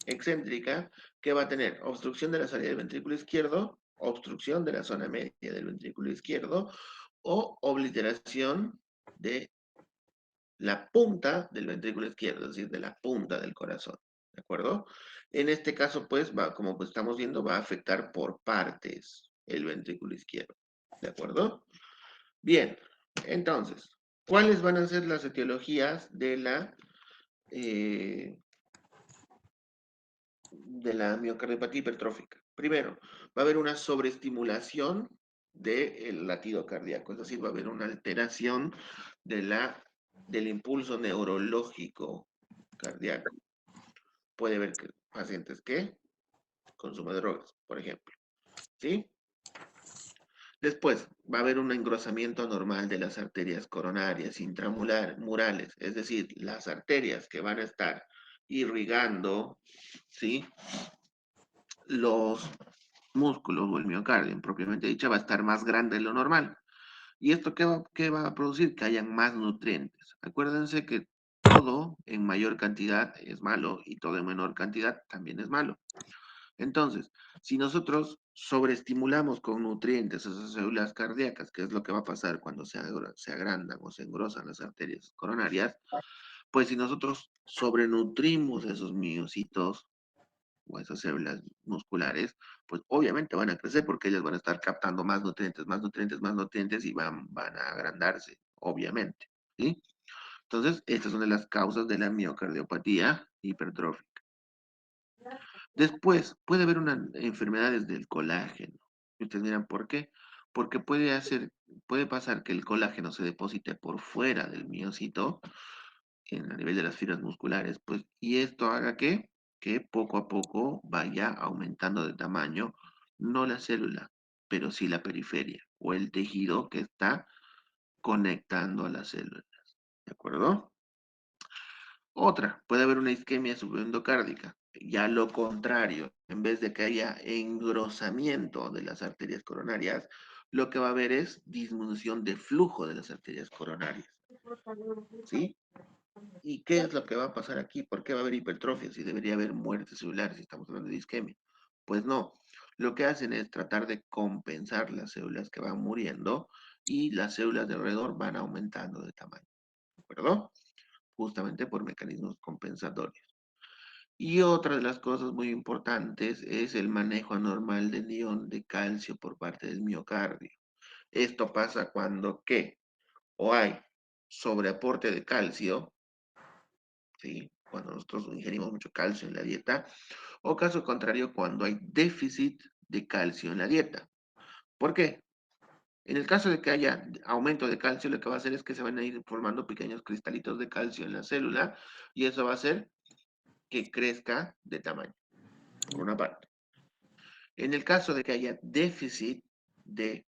excéntrica, que va a tener obstrucción de la salida del ventrículo izquierdo, obstrucción de la zona media del ventrículo izquierdo, o obliteración de la punta del ventrículo izquierdo, es decir, de la punta del corazón, ¿de acuerdo? En este caso, pues, va, como pues estamos viendo, va a afectar por partes el ventrículo izquierdo, ¿de acuerdo? Bien, entonces, ¿cuáles van a ser las etiologías de la miocardiopatía hipertrófica? Primero, va a haber una sobreestimulación del latido cardíaco, es decir, va a haber una alteración del impulso neurológico cardíaco. Puede haber pacientes que consumen drogas, por ejemplo, ¿sí? Después, va a haber un engrosamiento anormal de las arterias coronarias intramurales, es decir, las arterias que van a estar irrigando, ¿sí? Los músculos o el miocardio, propiamente dicha, va a estar más grande de lo normal. ¿Y esto qué va a producir? Que hayan más nutrientes. Acuérdense que todo en mayor cantidad es malo y todo en menor cantidad también es malo. Entonces, si nosotros sobreestimulamos con nutrientes esas células cardíacas, que es lo que va a pasar cuando se agrandan o se engrosan las arterias coronarias, pues si nosotros sobrenutrimos esos miocitos o esas células musculares, pues obviamente van a crecer porque ellas van a estar captando más nutrientes, más nutrientes, más nutrientes y van a agrandarse, obviamente, ¿sí? Entonces, estas son de las causas de la miocardiopatía hipertrófica. Después, puede haber enfermedades del colágeno. Y ustedes dirán, ¿por qué? Porque puede pasar que el colágeno se deposite por fuera del miocito, a nivel de las fibras musculares, pues, y esto haga que poco a poco vaya aumentando de tamaño, no la célula, pero sí la periferia o el tejido que está conectando a las células. ¿De acuerdo? Otra, puede haber una isquemia subendocárdica. Ya lo contrario, en vez de que haya engrosamiento de las arterias coronarias, lo que va a haber es disminución de flujo de las arterias coronarias. ¿Sí? ¿Y qué es lo que va a pasar aquí? ¿Por qué va a haber hipertrofia si debería haber muerte celular si estamos hablando de isquemia? Pues no. Lo que hacen es tratar de compensar las células que van muriendo y las células de alrededor van aumentando de tamaño. ¿De acuerdo? Justamente por mecanismos compensatorios. Y otra de las cosas muy importantes es el manejo anormal del ion de calcio por parte del miocardio. Esto pasa cuando, ¿qué? O hay sobreaporte de calcio, ¿sí? Cuando nosotros ingerimos mucho calcio en la dieta, o caso contrario, cuando hay déficit de calcio en la dieta. ¿Por qué? En el caso de que haya aumento de calcio, lo que va a hacer es que se van a ir formando pequeños cristalitos de calcio en la célula y eso va a hacer que crezca de tamaño, por una parte. En el caso de que haya déficit de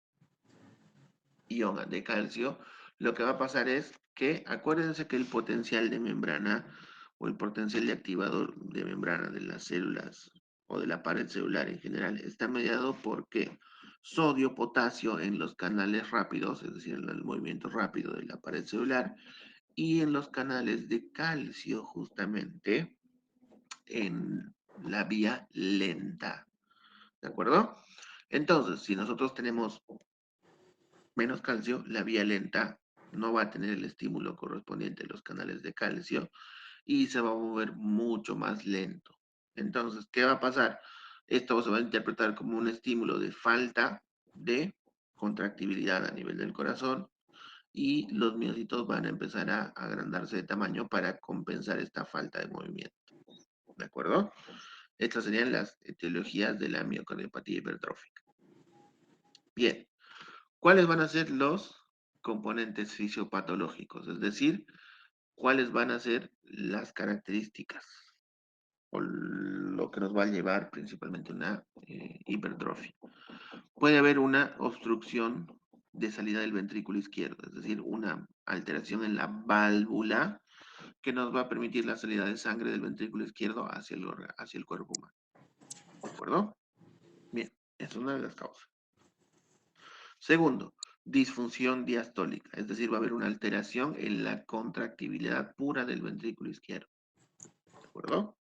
ion de calcio, lo que va a pasar es que, acuérdense que el potencial de membrana o el potencial de activador de membrana de las células o de la pared celular en general está mediado por ¿qué? Sodio, potasio en los canales rápidos, es decir, en el movimiento rápido de la pared celular, y en los canales de calcio, justamente, en la vía lenta. ¿De acuerdo? Entonces, si nosotros tenemos menos calcio, la vía lenta no va a tener el estímulo correspondiente a los canales de calcio y se va a mover mucho más lento. Entonces, ¿qué va a pasar? Esto se va a interpretar como un estímulo de falta de contractibilidad a nivel del corazón y los miocitos van a empezar a agrandarse de tamaño para compensar esta falta de movimiento. ¿De acuerdo? Estas serían las etiologías de la miocardiopatía hipertrófica. Bien, ¿cuáles van a ser los componentes fisiopatológicos? Es decir, ¿cuáles van a ser las características o lo que nos va a llevar principalmente a una hipertrofia? Puede haber una obstrucción de salida del ventrículo izquierdo, es decir, una alteración en la válvula que nos va a permitir la salida de sangre del ventrículo izquierdo hacia el cuerpo humano. ¿De acuerdo? Bien, esa es una de las causas. Segundo, disfunción diastólica, es decir, va a haber una alteración en la contractibilidad pura del ventrículo izquierdo. ¿De acuerdo?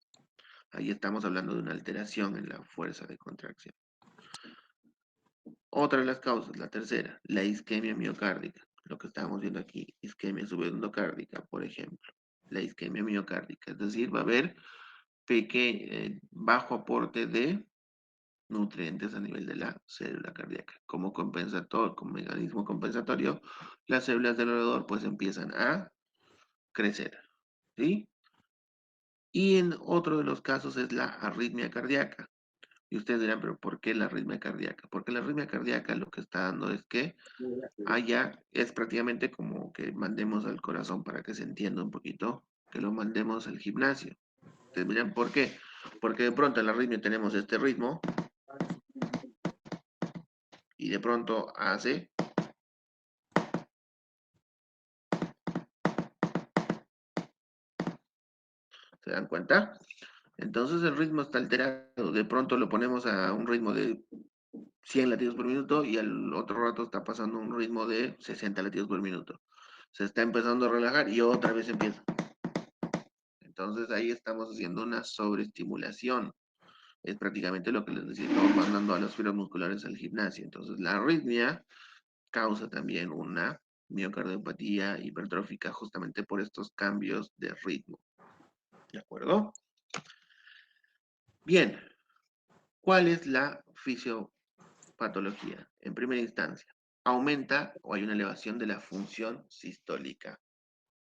Ahí estamos hablando de una alteración en la fuerza de contracción. Otra de las causas, la tercera, la isquemia miocárdica. Lo que estamos viendo aquí, isquemia subendocárdica, por ejemplo. La isquemia miocárdica, es decir, va a haber bajo aporte de nutrientes a nivel de la célula cardíaca. Como mecanismo compensatorio, las células del alrededor pues empiezan a crecer. ¿Sí? Y en otro de los casos es la arritmia cardíaca. Y ustedes dirán, pero ¿por qué la arritmia cardíaca? Porque la arritmia cardíaca lo que está dando es que es prácticamente como que mandemos al corazón, para que se entienda un poquito, que lo mandemos al gimnasio. Ustedes dirán, ¿por qué? Porque de pronto en la arritmia tenemos este ritmo y de pronto hace. ¿Se dan cuenta? Entonces el ritmo está alterado. De pronto lo ponemos a un ritmo de 100 latidos por minuto y al otro rato está pasando a un ritmo de 60 latidos por minuto. Se está empezando a relajar y otra vez empieza. Entonces ahí estamos haciendo una sobreestimulación. Es prácticamente lo que les decía, estamos mandando a las fibras musculares al gimnasio. Entonces la arritmia causa también una miocardiopatía hipertrófica justamente por estos cambios de ritmo. ¿De acuerdo? Bien, ¿cuál es la fisiopatología? En primera instancia, aumenta o hay una elevación de la función sistólica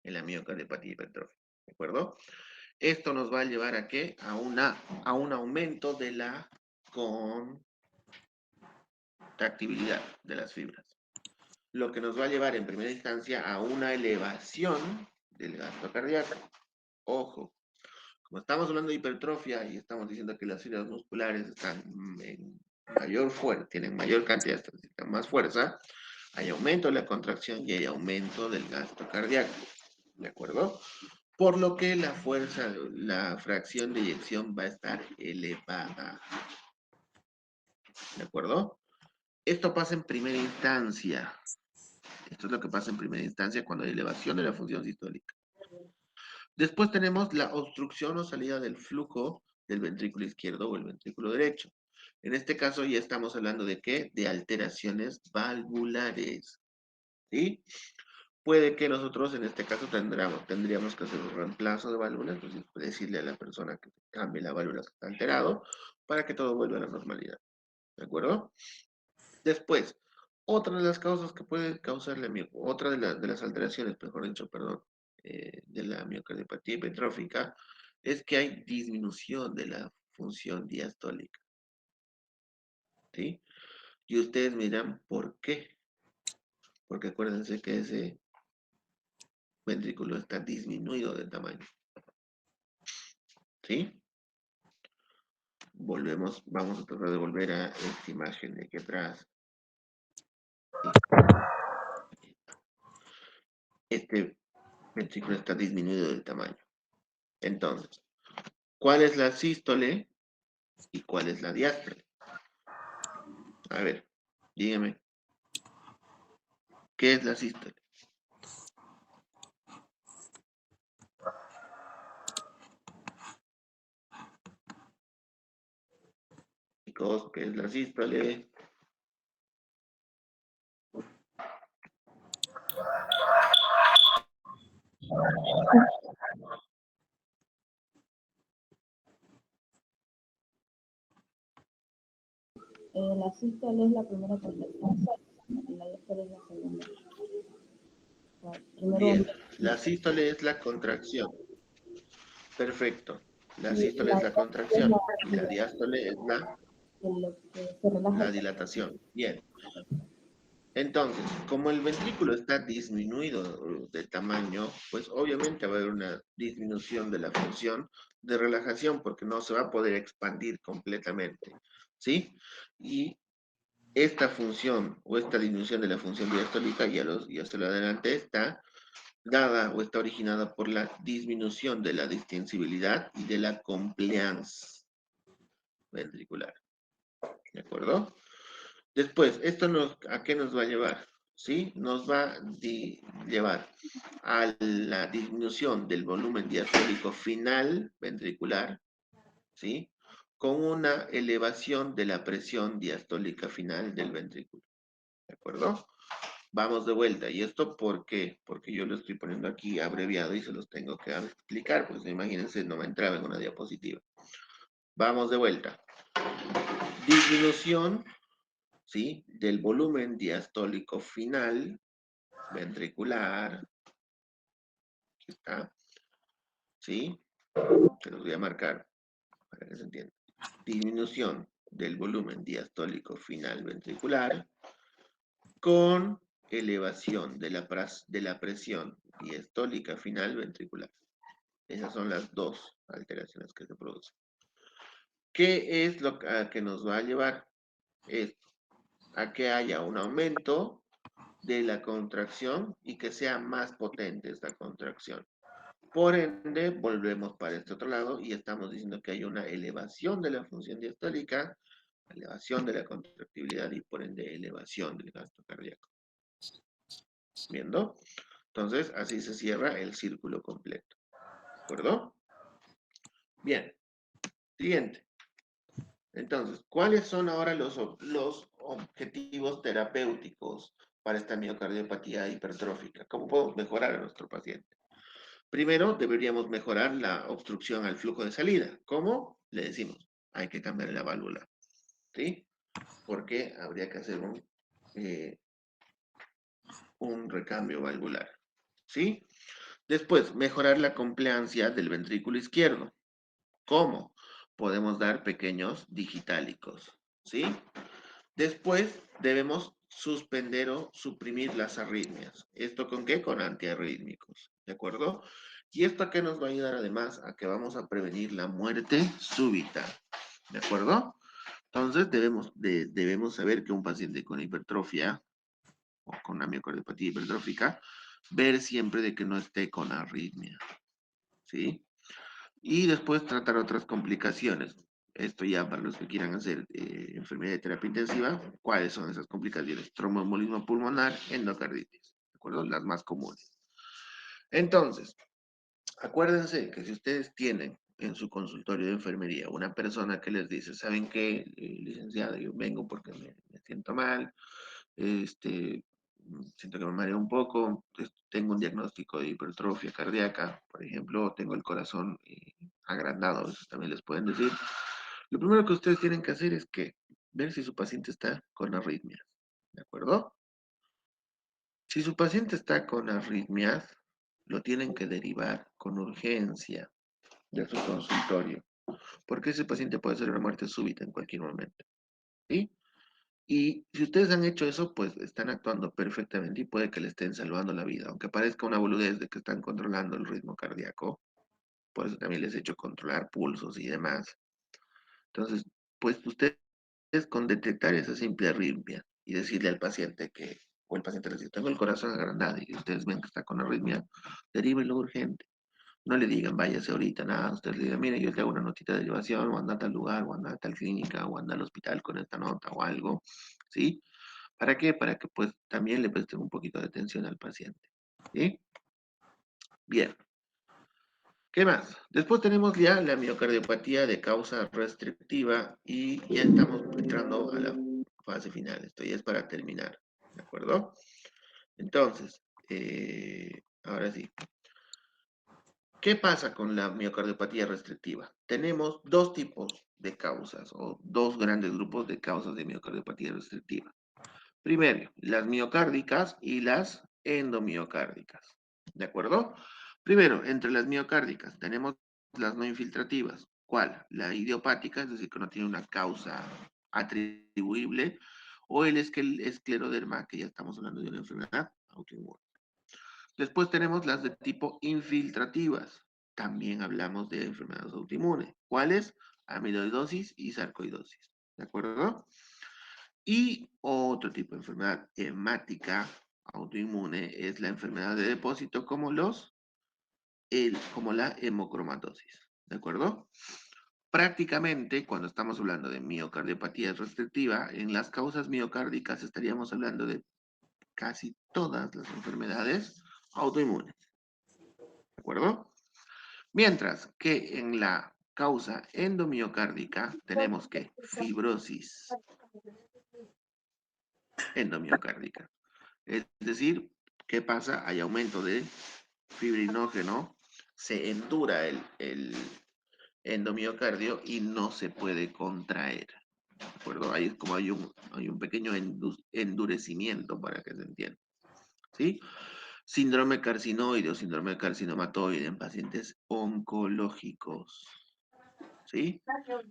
en la miocardiopatía hipertrófica. ¿De acuerdo? Esto nos va a llevar a ¿qué? A un aumento de la contractibilidad de las fibras. Lo que nos va a llevar en primera instancia a una elevación del gasto cardíaco. Ojo, como estamos hablando de hipertrofia y estamos diciendo que las fibras musculares están en mayor fuerza, tienen mayor cantidad, necesitan más fuerza, hay aumento de la contracción y hay aumento del gasto cardíaco. ¿De acuerdo? Por lo que la fuerza, la fracción de eyección va a estar elevada. ¿De acuerdo? Esto pasa en primera instancia. Esto es lo que pasa en primera instancia cuando hay elevación de la función sistólica. Después tenemos la obstrucción o salida del flujo del ventrículo izquierdo o el ventrículo derecho. En este caso ya estamos hablando de ¿qué? De alteraciones valvulares. ¿Sí? Puede que nosotros en este caso tendríamos que hacer un reemplazo de válvulas, es decir, decirle a la persona que cambie la válvula que está alterado para que todo vuelva a la normalidad. ¿De acuerdo? Después, otra de las causas que puede causar otra de las alteraciones, mejor dicho, perdón, de la miocardiopatía hipertrófica es que hay disminución de la función diastólica. ¿Sí? Y ustedes me dirán, ¿por qué? Porque acuérdense que ese ventrículo está disminuido de tamaño. ¿Sí? Vamos a tratar de volver a esta imagen de aquí atrás. Este ventrículo está disminuido de tamaño. Entonces, ¿cuál es la sístole y cuál es la diástole? A ver, dígame. ¿Qué es la sístole? Chicos, ¿qué es la sístole? La sístole es la primera contracción sístole es la segunda. O sea, primero Bien, la sístole es la contracción. Perfecto. La y sístole la es la otra es contracción y la diástole es lo que se relaja la el dilatación. Bien. Entonces, como el ventrículo está disminuido de tamaño, pues obviamente va a haber una disminución de la función de relajación porque no se va a poder expandir completamente, ¿sí? Y esta función o esta disminución de la función diastólica, ya se lo adelanté, está dada o está originada por la disminución de la distensibilidad y de la compliance ventricular, ¿de acuerdo? Después, ¿a qué nos va a llevar? ¿Sí? Nos va a llevar a la disminución del volumen diastólico final ventricular, ¿sí? Con una elevación de la presión diastólica final del ventrículo, ¿de acuerdo? Vamos de vuelta. ¿Y esto por qué? Porque yo lo estoy poniendo aquí abreviado y se los tengo que explicar, pues imagínense, no me entraba en una diapositiva. Vamos de vuelta. Disminución, ¿sí? Del volumen diastólico final ventricular. Aquí está. ¿Sí? Se los voy a marcar para que se entienda. Disminución del volumen diastólico final ventricular con elevación de la presión diastólica final ventricular. Esas son las dos alteraciones que se producen. ¿Qué es lo que nos va a llevar esto? A que haya un aumento de la contracción y que sea más potente esta contracción. Por ende, volvemos para este otro lado y estamos diciendo que hay una elevación de la función diastólica, elevación de la contractibilidad y por ende elevación del gasto cardíaco. ¿Viendo? Entonces, así se cierra el círculo completo. ¿De acuerdo? Bien. Siguiente. Entonces, ¿cuáles son ahora los objetivos terapéuticos para esta miocardiopatía hipertrófica? ¿Cómo podemos mejorar a nuestro paciente? Primero, deberíamos mejorar la obstrucción al flujo de salida. ¿Cómo? Le decimos, hay que cambiar la válvula. ¿Sí? Porque habría que hacer un recambio valvular. ¿Sí? Después, mejorar la compliancia del ventrículo izquierdo. ¿Cómo? Podemos dar pequeños digitálicos. ¿Sí? Después, debemos suspender o suprimir las arritmias. ¿Esto con qué? Con antiarrítmicos. ¿De acuerdo? ¿Y esto a qué nos va a ayudar además? A que vamos a prevenir la muerte súbita. ¿De acuerdo? Entonces, debemos saber que un paciente con hipertrofia o con una miocardiopatía hipertrófica, ver siempre de que no esté con arritmia. ¿Sí? Y después tratar otras complicaciones. Esto ya para los que quieran hacer enfermedad de terapia intensiva, ¿cuáles son esas complicaciones? Tromboembolismo pulmonar, endocarditis, ¿de acuerdo? Las más comunes. Entonces, acuérdense que si ustedes tienen en su consultorio de enfermería una persona que les dice, ¿saben qué, licenciada? Yo vengo porque me siento mal, siento que me mareo un poco, tengo un diagnóstico de hipertrofia cardíaca, por ejemplo, tengo el corazón agrandado, a veces también les pueden decir. Lo primero que ustedes tienen que hacer es que ver si su paciente está con arritmias, ¿de acuerdo? Si su paciente está con arritmias, lo tienen que derivar con urgencia de su consultorio, porque ese paciente puede ser una muerte súbita en cualquier momento, ¿sí? Y si ustedes han hecho eso, pues están actuando perfectamente y puede que le estén salvando la vida, aunque parezca una boludez de que están controlando el ritmo cardíaco, por eso también les he hecho controlar pulsos y demás. Entonces, pues ustedes con detectar esa simple arritmia y decirle al paciente que, o el paciente le dice, tengo el corazón agrandado y ustedes ven que está con arritmia, deríbenlo urgente. No le digan, váyase ahorita, nada. Usted le diga, mire, yo te hago una notita de elevación, o anda a tal lugar, o anda a tal clínica, o anda al hospital con esta nota, o algo, ¿sí? ¿Para qué? Para que pues también le presten un poquito de atención al paciente. ¿Sí? Bien. ¿Qué más? Después tenemos ya la miocardiopatía de causa restrictiva y ya estamos entrando a la fase final. Esto ya es para terminar. ¿De acuerdo? Entonces, ahora sí. ¿Qué pasa con la miocardiopatía restrictiva? Tenemos dos tipos de causas o dos grandes grupos de causas de miocardiopatía restrictiva. Primero, las miocárdicas y las endomiocárdicas. ¿De acuerdo? Primero, entre las miocárdicas tenemos las no infiltrativas. ¿Cuál? La idiopática, es decir, que no tiene una causa atribuible, o el escleroderma, que ya estamos hablando de una enfermedad autoinmune. Después tenemos las de tipo infiltrativas. También hablamos de enfermedades autoinmunes. ¿Cuáles? Amiloidosis y sarcoidosis. ¿De acuerdo? Y otro tipo de enfermedad hemática autoinmune es la enfermedad de depósito como como la hemocromatosis. ¿De acuerdo? Prácticamente, cuando estamos hablando de miocardiopatía restrictiva, en las causas miocárdicas estaríamos hablando de casi todas las enfermedades autoinmunes. ¿De acuerdo? Mientras que en la causa endomiocárdica tenemos que fibrosis endomiocárdica. Es decir, ¿qué pasa? Hay aumento de fibrinógeno, se endura el endomiocardio y no se puede contraer. ¿De acuerdo? Ahí es como hay un pequeño endurecimiento para que se entienda. ¿Sí? Síndrome carcinoide o síndrome carcinomatoide en pacientes oncológicos. ¿Sí?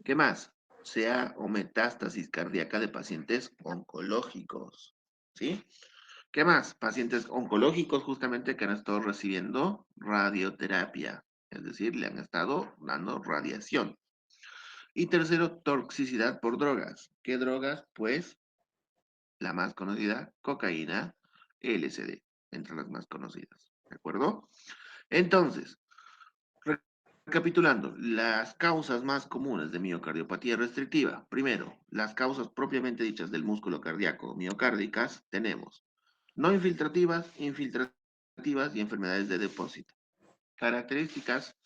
¿Qué más? Sea o metástasis cardíaca de pacientes oncológicos. ¿Sí? ¿Qué más? Pacientes oncológicos justamente que han estado recibiendo radioterapia, es decir, le han estado dando radiación. Y tercero, toxicidad por drogas. ¿Qué drogas? Pues la más conocida, cocaína, LSD, entre las más conocidas. ¿De acuerdo? Entonces, recapitulando, las causas más comunes de miocardiopatía restrictiva. Primero, las causas propiamente dichas del músculo cardíaco miocárdicas tenemos no infiltrativas, infiltrativas y enfermedades de depósito. Características,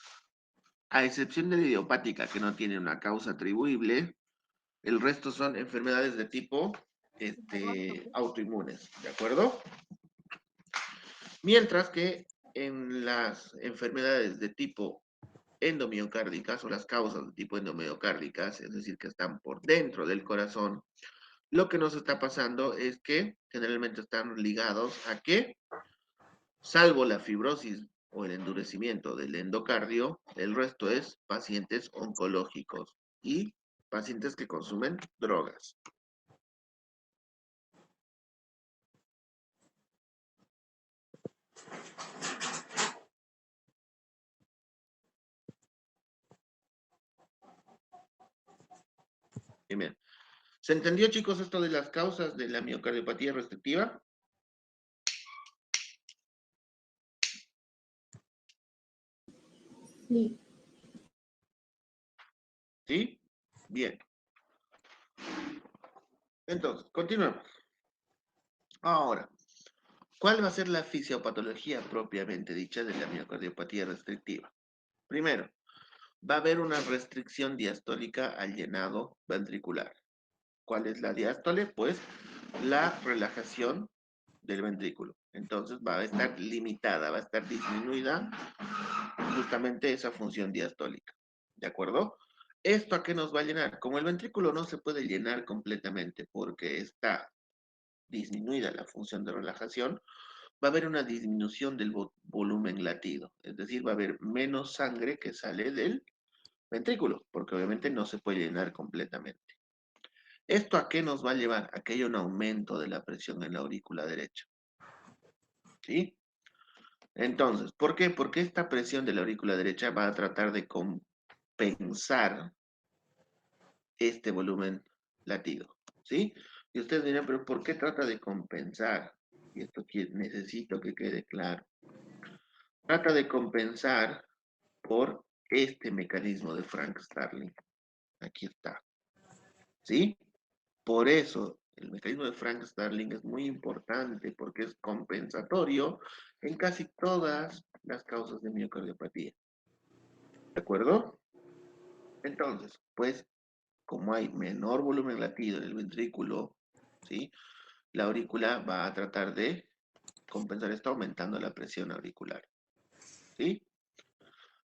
a excepción de la idiopática que no tiene una causa atribuible, el resto son enfermedades de tipo autoinmunes, ¿de acuerdo? Mientras que en las enfermedades de tipo endomiocárdicas o las causas de tipo endomiocárdicas, es decir, que están por dentro del corazón, lo que nos está pasando es que generalmente están ligados a que, salvo la fibrosis o el endurecimiento del endocardio, el resto es pacientes oncológicos y pacientes que consumen drogas. Bien. ¿Se entendió, chicos, esto de las causas de la miocardiopatía restrictiva? Sí. ¿Sí? Bien. Entonces, continuemos. Ahora, ¿cuál va a ser la fisiopatología propiamente dicha de la miocardiopatía restrictiva? Primero, va a haber una restricción diastólica al llenado ventricular. ¿Cuál es la diástole? Pues la relajación del ventrículo. Entonces va a estar limitada, va a estar disminuida justamente esa función diastólica. ¿De acuerdo? ¿Esto a qué nos va a llenar? Como el ventrículo no se puede llenar completamente porque está disminuida la función de relajación, va a haber una disminución del volumen latido. Es decir, va a haber menos sangre que sale del ventrículo, porque obviamente no se puede llenar completamente. ¿Esto a qué nos va a llevar? A que haya un aumento de la presión en la aurícula derecha. ¿Sí? Entonces, ¿por qué? Porque esta presión de la aurícula derecha va a tratar de compensar este volumen latido. ¿Sí? Y ustedes dirán, pero ¿por qué trata de compensar? Y esto necesito que quede claro. Trata de compensar por este mecanismo de Frank Starling. Aquí está. ¿Sí? Por eso, el mecanismo de Frank Starling es muy importante porque es compensatorio en casi todas las causas de miocardiopatía. ¿De acuerdo? Entonces, pues, como hay menor volumen latido en el ventrículo, ¿sí? La aurícula va a tratar de compensar esto aumentando la presión auricular. ¿Sí?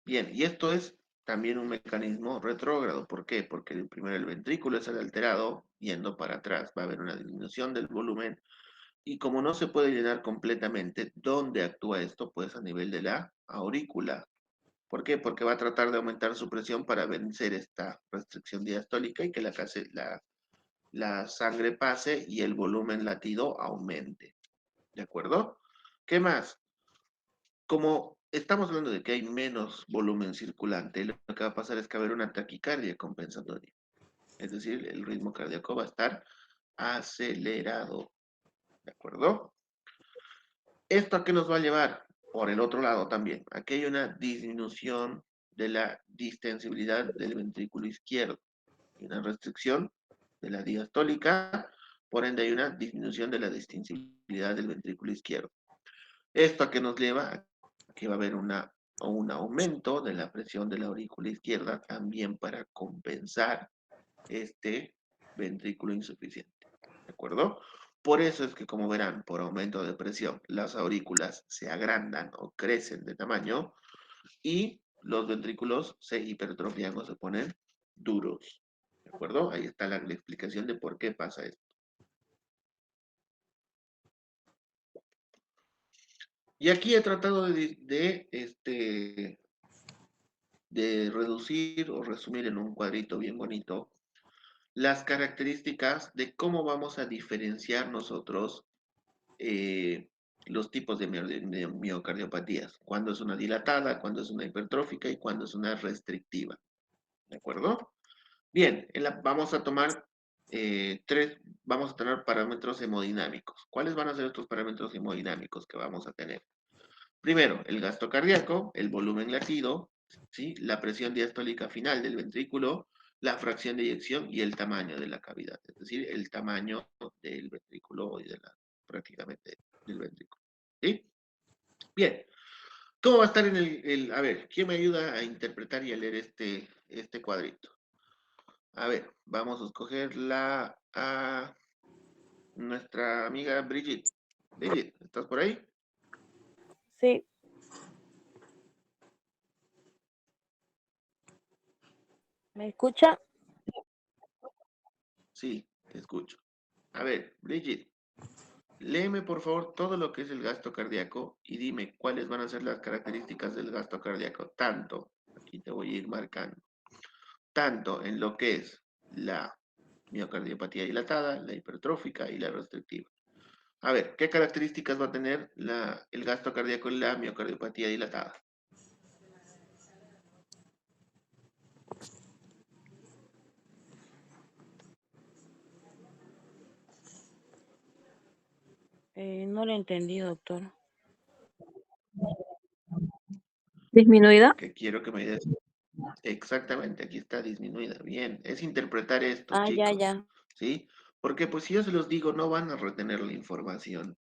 Bien, y esto es también un mecanismo retrógrado. ¿Por qué? Porque primero el ventrículo es el alterado, yendo para atrás. Va a haber una disminución del volumen. Y como no se puede llenar completamente, ¿dónde actúa esto? Pues a nivel de la aurícula. ¿Por qué? Porque va a tratar de aumentar su presión para vencer esta restricción diastólica y que la sangre pase y el volumen latido aumente. ¿De acuerdo? ¿Qué más? Como estamos hablando de que hay menos volumen circulante, lo que va a pasar es que va a haber una taquicardia compensatoria. Es decir, el ritmo cardíaco va a estar acelerado. ¿De acuerdo? ¿Esto a qué nos va a llevar? Por el otro lado también. Aquí hay una disminución de la distensibilidad del ventrículo izquierdo y una restricción de la diastólica, por ende hay una disminución de la distensibilidad del ventrículo izquierdo. ¿Esto a qué nos lleva? A que va a haber un aumento de la presión de la aurícula izquierda también para compensar este ventrículo insuficiente. ¿De acuerdo? Por eso es que, como verán, por aumento de presión, las aurículas se agrandan o crecen de tamaño y los ventrículos se hipertrofian o se ponen duros. ¿De acuerdo? Ahí está la explicación de por qué pasa esto. Y aquí he tratado de reducir o resumir en un cuadrito bien bonito las características de cómo vamos a diferenciar nosotros los tipos de miocardiopatías. Cuándo es una dilatada, cuándo es una hipertrófica y cuándo es una restrictiva. ¿De acuerdo? Bien, vamos a tomar vamos a tener parámetros hemodinámicos. ¿Cuáles van a ser estos parámetros hemodinámicos que vamos a tener? Primero, el gasto cardíaco, el volumen latido, ¿sí? La presión diastólica final del ventrículo, la fracción de eyección y el tamaño de la cavidad, es decir, el tamaño del ventrículo y prácticamente del ventrículo. ¿Sí? Bien. ¿Cómo va a estar en a ver, ¿quién me ayuda a interpretar y a leer este cuadrito? A ver, vamos a escoger a nuestra amiga Brigitte. Brigitte, ¿estás por ahí? Sí, ¿me escucha? Sí, te escucho. A ver, Brigitte, léeme por favor todo lo que es el gasto cardíaco y dime cuáles van a ser las características del gasto cardíaco, tanto, aquí te voy a ir marcando, tanto en lo que es la miocardiopatía dilatada, la hipertrófica y la restrictiva. A ver, ¿qué características va a tener el gasto cardíaco en la miocardiopatía dilatada? No lo entendí, doctor. ¿Disminuida? Que quiero que me des. Exactamente, aquí está disminuida. Bien, es interpretar esto, Ah, ya, chicos. ya. ¿Sí? Porque pues si yo se los digo, no van a retener la información.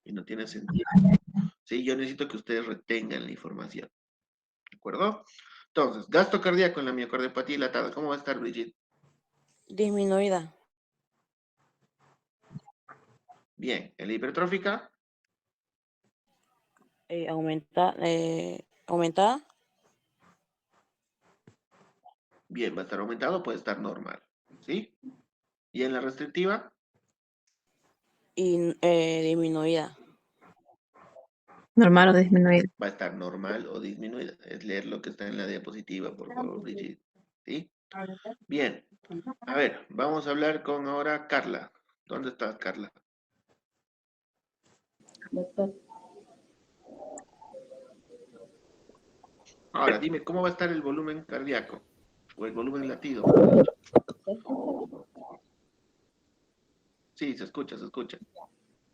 Y no tiene sentido. Sí, yo necesito que ustedes retengan la información. ¿De acuerdo? Entonces, gasto cardíaco en la miocardiopatía dilatada. ¿Cómo va a estar, Brigitte? Disminuida. Bien, en la hipertrófica, Aumentada. bien, va a estar aumentado, puede estar normal. ¿Sí? Y en la restrictiva, Y disminuida. Normal o disminuida. va a estar normal o disminuida. Es leer lo que está en la diapositiva, por favor, Brigitte. ¿Sí? Bien. A ver, vamos a hablar con ahora Carla. ¿Dónde estás, Carla? Doctor, Ahora, dime, ¿cómo va a estar el volumen cardíaco? O el volumen latido, mejor dicho. ¿se escucha? Sí, se escucha, se escucha.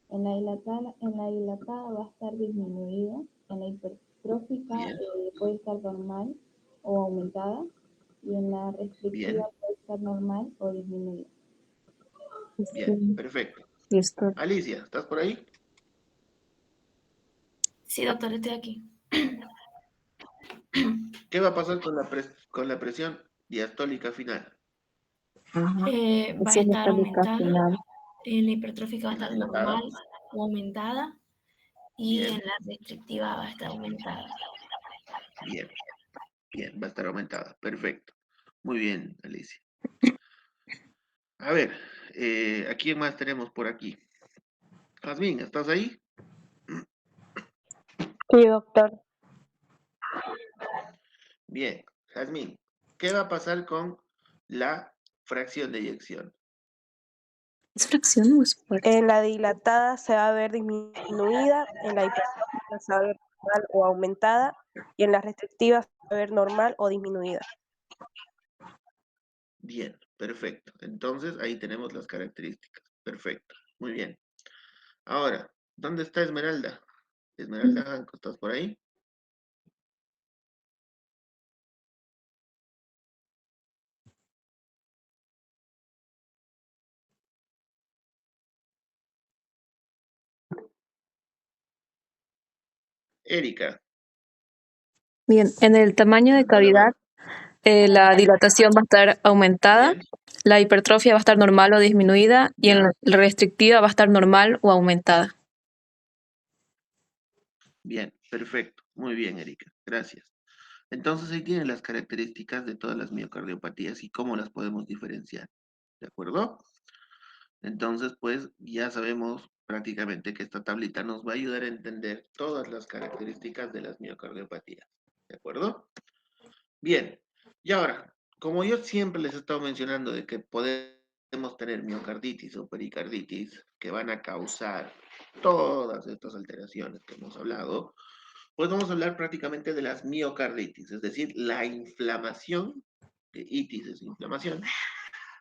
En la dilatada va a estar disminuida, en la hipertrófica Bien, puede estar normal o aumentada, y en la restrictiva bien, puede estar normal o disminuida. bien, perfecto. Listo. Alicia, ¿estás por ahí? Sí, doctor, estoy aquí. ¿Qué va a pasar con la presión diastólica final? Ajá. Va a Esa es la estar táctica aumentada, final. en la hipertrófica va a En la estar dilatada, normal o aumentada y en bien, la restrictiva va a estar aumentada. bien. Bien, va a estar aumentada. Perfecto. Muy bien, Alicia. A ver, ¿a quién más tenemos por aquí? Jazmín, ¿estás ahí? Sí, doctor. Bien, Jazmín, ¿qué va a pasar con la fracción de eyección? ¿Es fracción o es parte? En la dilatada se va a ver disminuida, en la hipertrófica se va a ver normal o aumentada, y en la restrictiva se va a ver normal o disminuida. Bien, perfecto. Entonces ahí tenemos las características. Perfecto, muy bien. Ahora, ¿dónde está Esmeralda? Esmeralda Janco, ¿estás por ahí? Erika. Bien, en el tamaño de cavidad, la dilatación va a estar aumentada, Bien, la hipertrofia va a estar normal o disminuida y en ya. la restrictiva va a estar normal o aumentada. Bien, perfecto. Muy bien, Erika. Gracias. Entonces ahí tienen las características de todas las miocardiopatías y cómo las podemos diferenciar. ¿De acuerdo? Entonces, pues ya sabemos prácticamente que esta tablita nos va a ayudar a entender todas las características de las miocardiopatías. ¿De acuerdo? Bien. Y ahora, como yo siempre les he estado mencionando de que podemos tener miocarditis o pericarditis que van a causar todas estas alteraciones que hemos hablado, pues vamos a hablar prácticamente de las miocarditis, es decir, la inflamación, que itis es inflamación,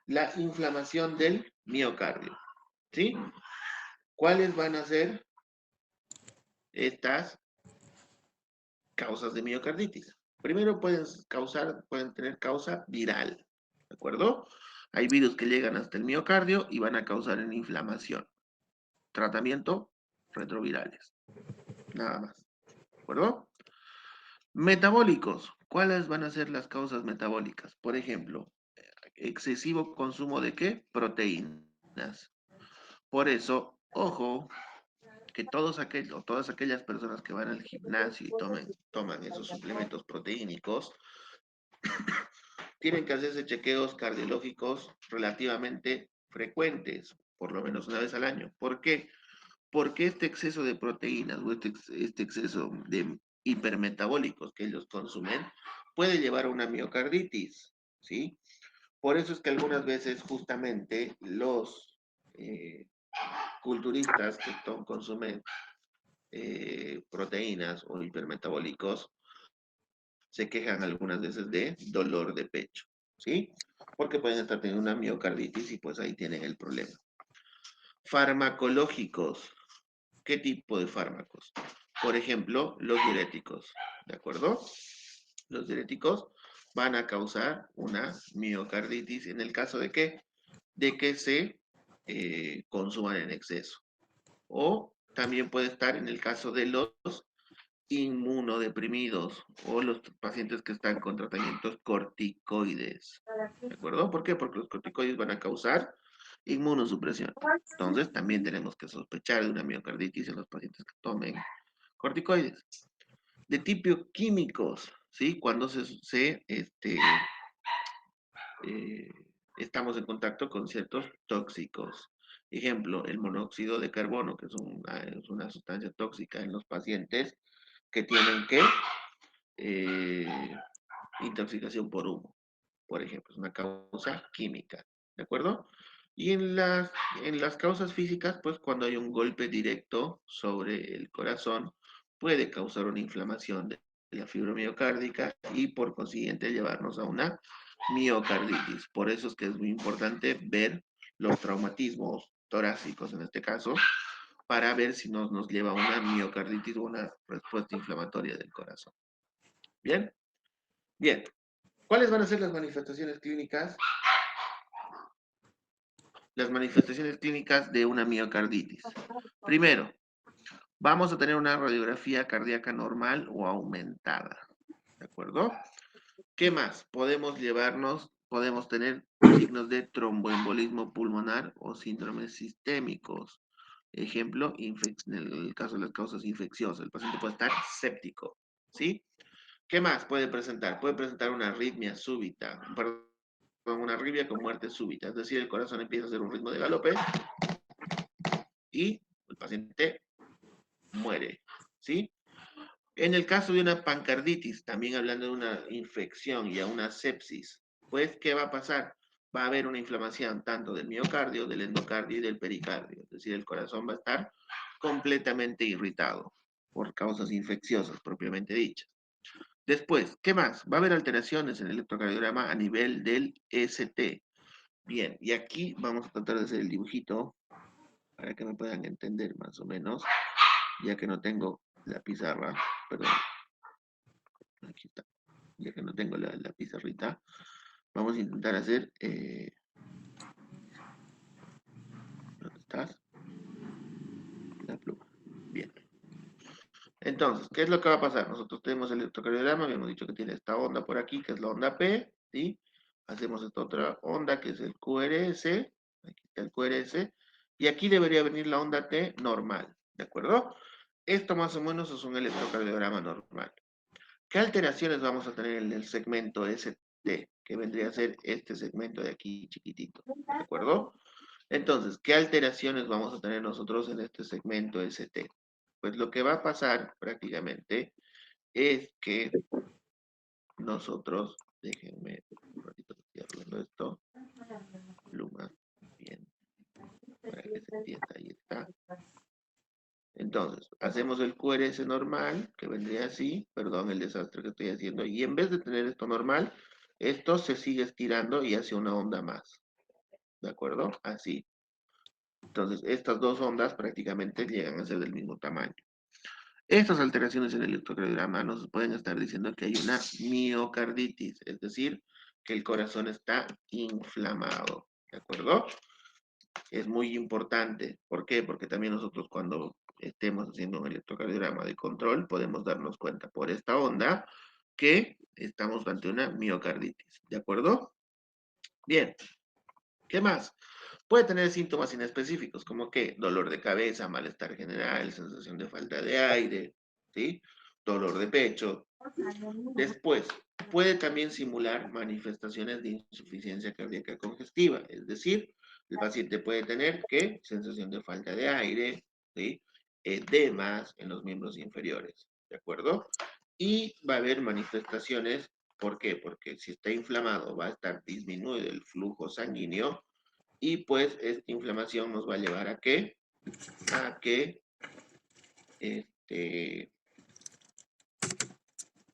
la inflamación del miocardio. ¿Sí? ¿Cuáles van a ser estas causas de miocarditis? Primero pueden tener causa viral, ¿de acuerdo? Hay virus que llegan hasta el miocardio y van a causar una inflamación. Tratamiento, retrovirales. Nada más, ¿de acuerdo? Metabólicos. ¿Cuáles van a ser las causas metabólicas? Por ejemplo, excesivo consumo de ¿qué? Proteínas. Por eso, ojo, que todas aquellas personas que van al gimnasio y toman esos suplementos proteínicos, tienen que hacerse chequeos cardiológicos relativamente frecuentes, por lo menos una vez al año. ¿Por qué? Porque este exceso de proteínas o este exceso de hipermetabólicos que ellos consumen puede llevar a una miocarditis, ¿sí? Por eso es que algunas veces justamente los culturistas que consumen proteínas o hipermetabólicos se quejan algunas veces de dolor de pecho, ¿sí? Porque pueden estar teniendo una miocarditis y pues ahí tienen el problema. Farmacológicos. ¿Qué tipo de fármacos? Por ejemplo, los diuréticos, ¿de acuerdo? Los diuréticos van a causar una miocarditis en el caso de que se consuman en exceso. O también puede estar en el caso de los inmunodeprimidos o los pacientes que están con tratamientos corticoides. ¿De acuerdo? ¿Por qué? Porque los corticoides van a causar inmunosupresión. Entonces, también tenemos que sospechar de una miocarditis en los pacientes que tomen corticoides. De tipo químicos, ¿sí? Cuando eh, estamos en contacto con ciertos tóxicos. Ejemplo, el monóxido de carbono, que es una sustancia tóxica en los pacientes que tienen intoxicación por humo, por ejemplo, es una causa química, ¿de acuerdo? Y en las causas físicas, pues cuando hay un golpe directo sobre el corazón, puede causar una inflamación de la fibromiocárdica y por consiguiente llevarnos a una miocarditis. Por eso es que es muy importante ver los traumatismos torácicos en este caso, para ver si nos lleva a una miocarditis o una respuesta inflamatoria del corazón. ¿Bien? Bien. ¿Cuáles van a ser las manifestaciones clínicas? Las manifestaciones clínicas de una miocarditis. Primero, vamos a tener una radiografía cardíaca normal o aumentada. ¿De acuerdo? ¿Qué más? Podemos tener signos de tromboembolismo pulmonar o síndromes sistémicos. Ejemplo, en el caso de las causas infecciosas, el paciente puede estar séptico, ¿sí? ¿Qué más puede presentar? Puede presentar una arritmia súbita, perdón, una arritmia con muerte súbita, es decir, el corazón empieza a hacer un ritmo de galope y el paciente muere, ¿sí? En el caso de una pancarditis, también hablando de una infección y a una sepsis, pues, ¿qué va a pasar? Va a haber una inflamación tanto del miocardio, del endocardio y del pericardio, es decir, el corazón va a estar completamente irritado por causas infecciosas propiamente dichas. Después, ¿qué más? Va a haber alteraciones en el electrocardiograma a nivel del ST. Bien, y aquí vamos a tratar de hacer el dibujito para que me puedan entender más o menos, ya que no tengo la pizarra, perdón. Aquí está. Ya que no tengo la pizarrita, vamos a intentar hacer... ¿dónde estás? La pluma. Bien. Entonces, ¿qué es lo que va a pasar? Nosotros tenemos el electrocardiograma, habíamos dicho que tiene esta onda por aquí, que es la onda P, ¿sí? Hacemos esta otra onda, que es el QRS, aquí está el QRS, y aquí debería venir la onda T normal, ¿de acuerdo? Esto más o menos es un electrocardiograma normal. ¿Qué alteraciones vamos a tener en el segmento ST? Que vendría a ser este segmento de aquí chiquitito, ¿de acuerdo? Entonces, ¿qué alteraciones vamos a tener nosotros en este segmento ST? Pues lo que va a pasar prácticamente es que nosotros, déjenme un ratito que estoy arreglando esto, pluma, bien, para que se entienda, ahí está. Entonces, hacemos el QRS normal, que vendría así, perdón el desastre que estoy haciendo, y en vez de tener esto normal, esto se sigue estirando y hace una onda más, ¿de acuerdo? Así. Entonces, estas dos ondas prácticamente llegan a ser del mismo tamaño. Estas alteraciones en el electrocardiograma nos pueden estar diciendo que hay una miocarditis, es decir, que el corazón está inflamado, ¿de acuerdo? Es muy importante. ¿Por qué? Porque también nosotros cuando estemos haciendo un electrocardiograma de control podemos darnos cuenta por esta onda que estamos ante una miocarditis, ¿de acuerdo? Bien, ¿qué más? Puede tener síntomas inespecíficos, como que dolor de cabeza, malestar general, sensación de falta de aire, ¿sí? Dolor de pecho. Después, puede también simular manifestaciones de insuficiencia cardíaca congestiva, es decir, el paciente puede tener ¿qué? Sensación de falta de aire, ¿sí? Edemas en los miembros inferiores, ¿de acuerdo? Y va a haber manifestaciones, ¿por qué? Porque si está inflamado va a estar disminuido el flujo sanguíneo y pues esta inflamación nos va a llevar a qué? A que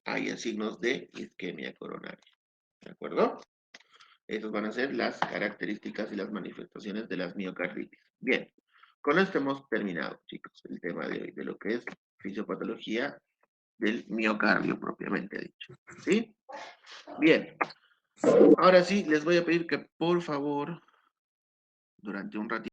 haya signos de isquemia coronaria. ¿De acuerdo? Esas van a ser las características y las manifestaciones de las miocarditis. Bien, con esto hemos terminado, chicos, el tema de hoy, de lo que es fisiopatología del miocardio propiamente dicho. ¿Sí? Bien. Ahora sí, les voy a pedir que por favor, durante un ratito,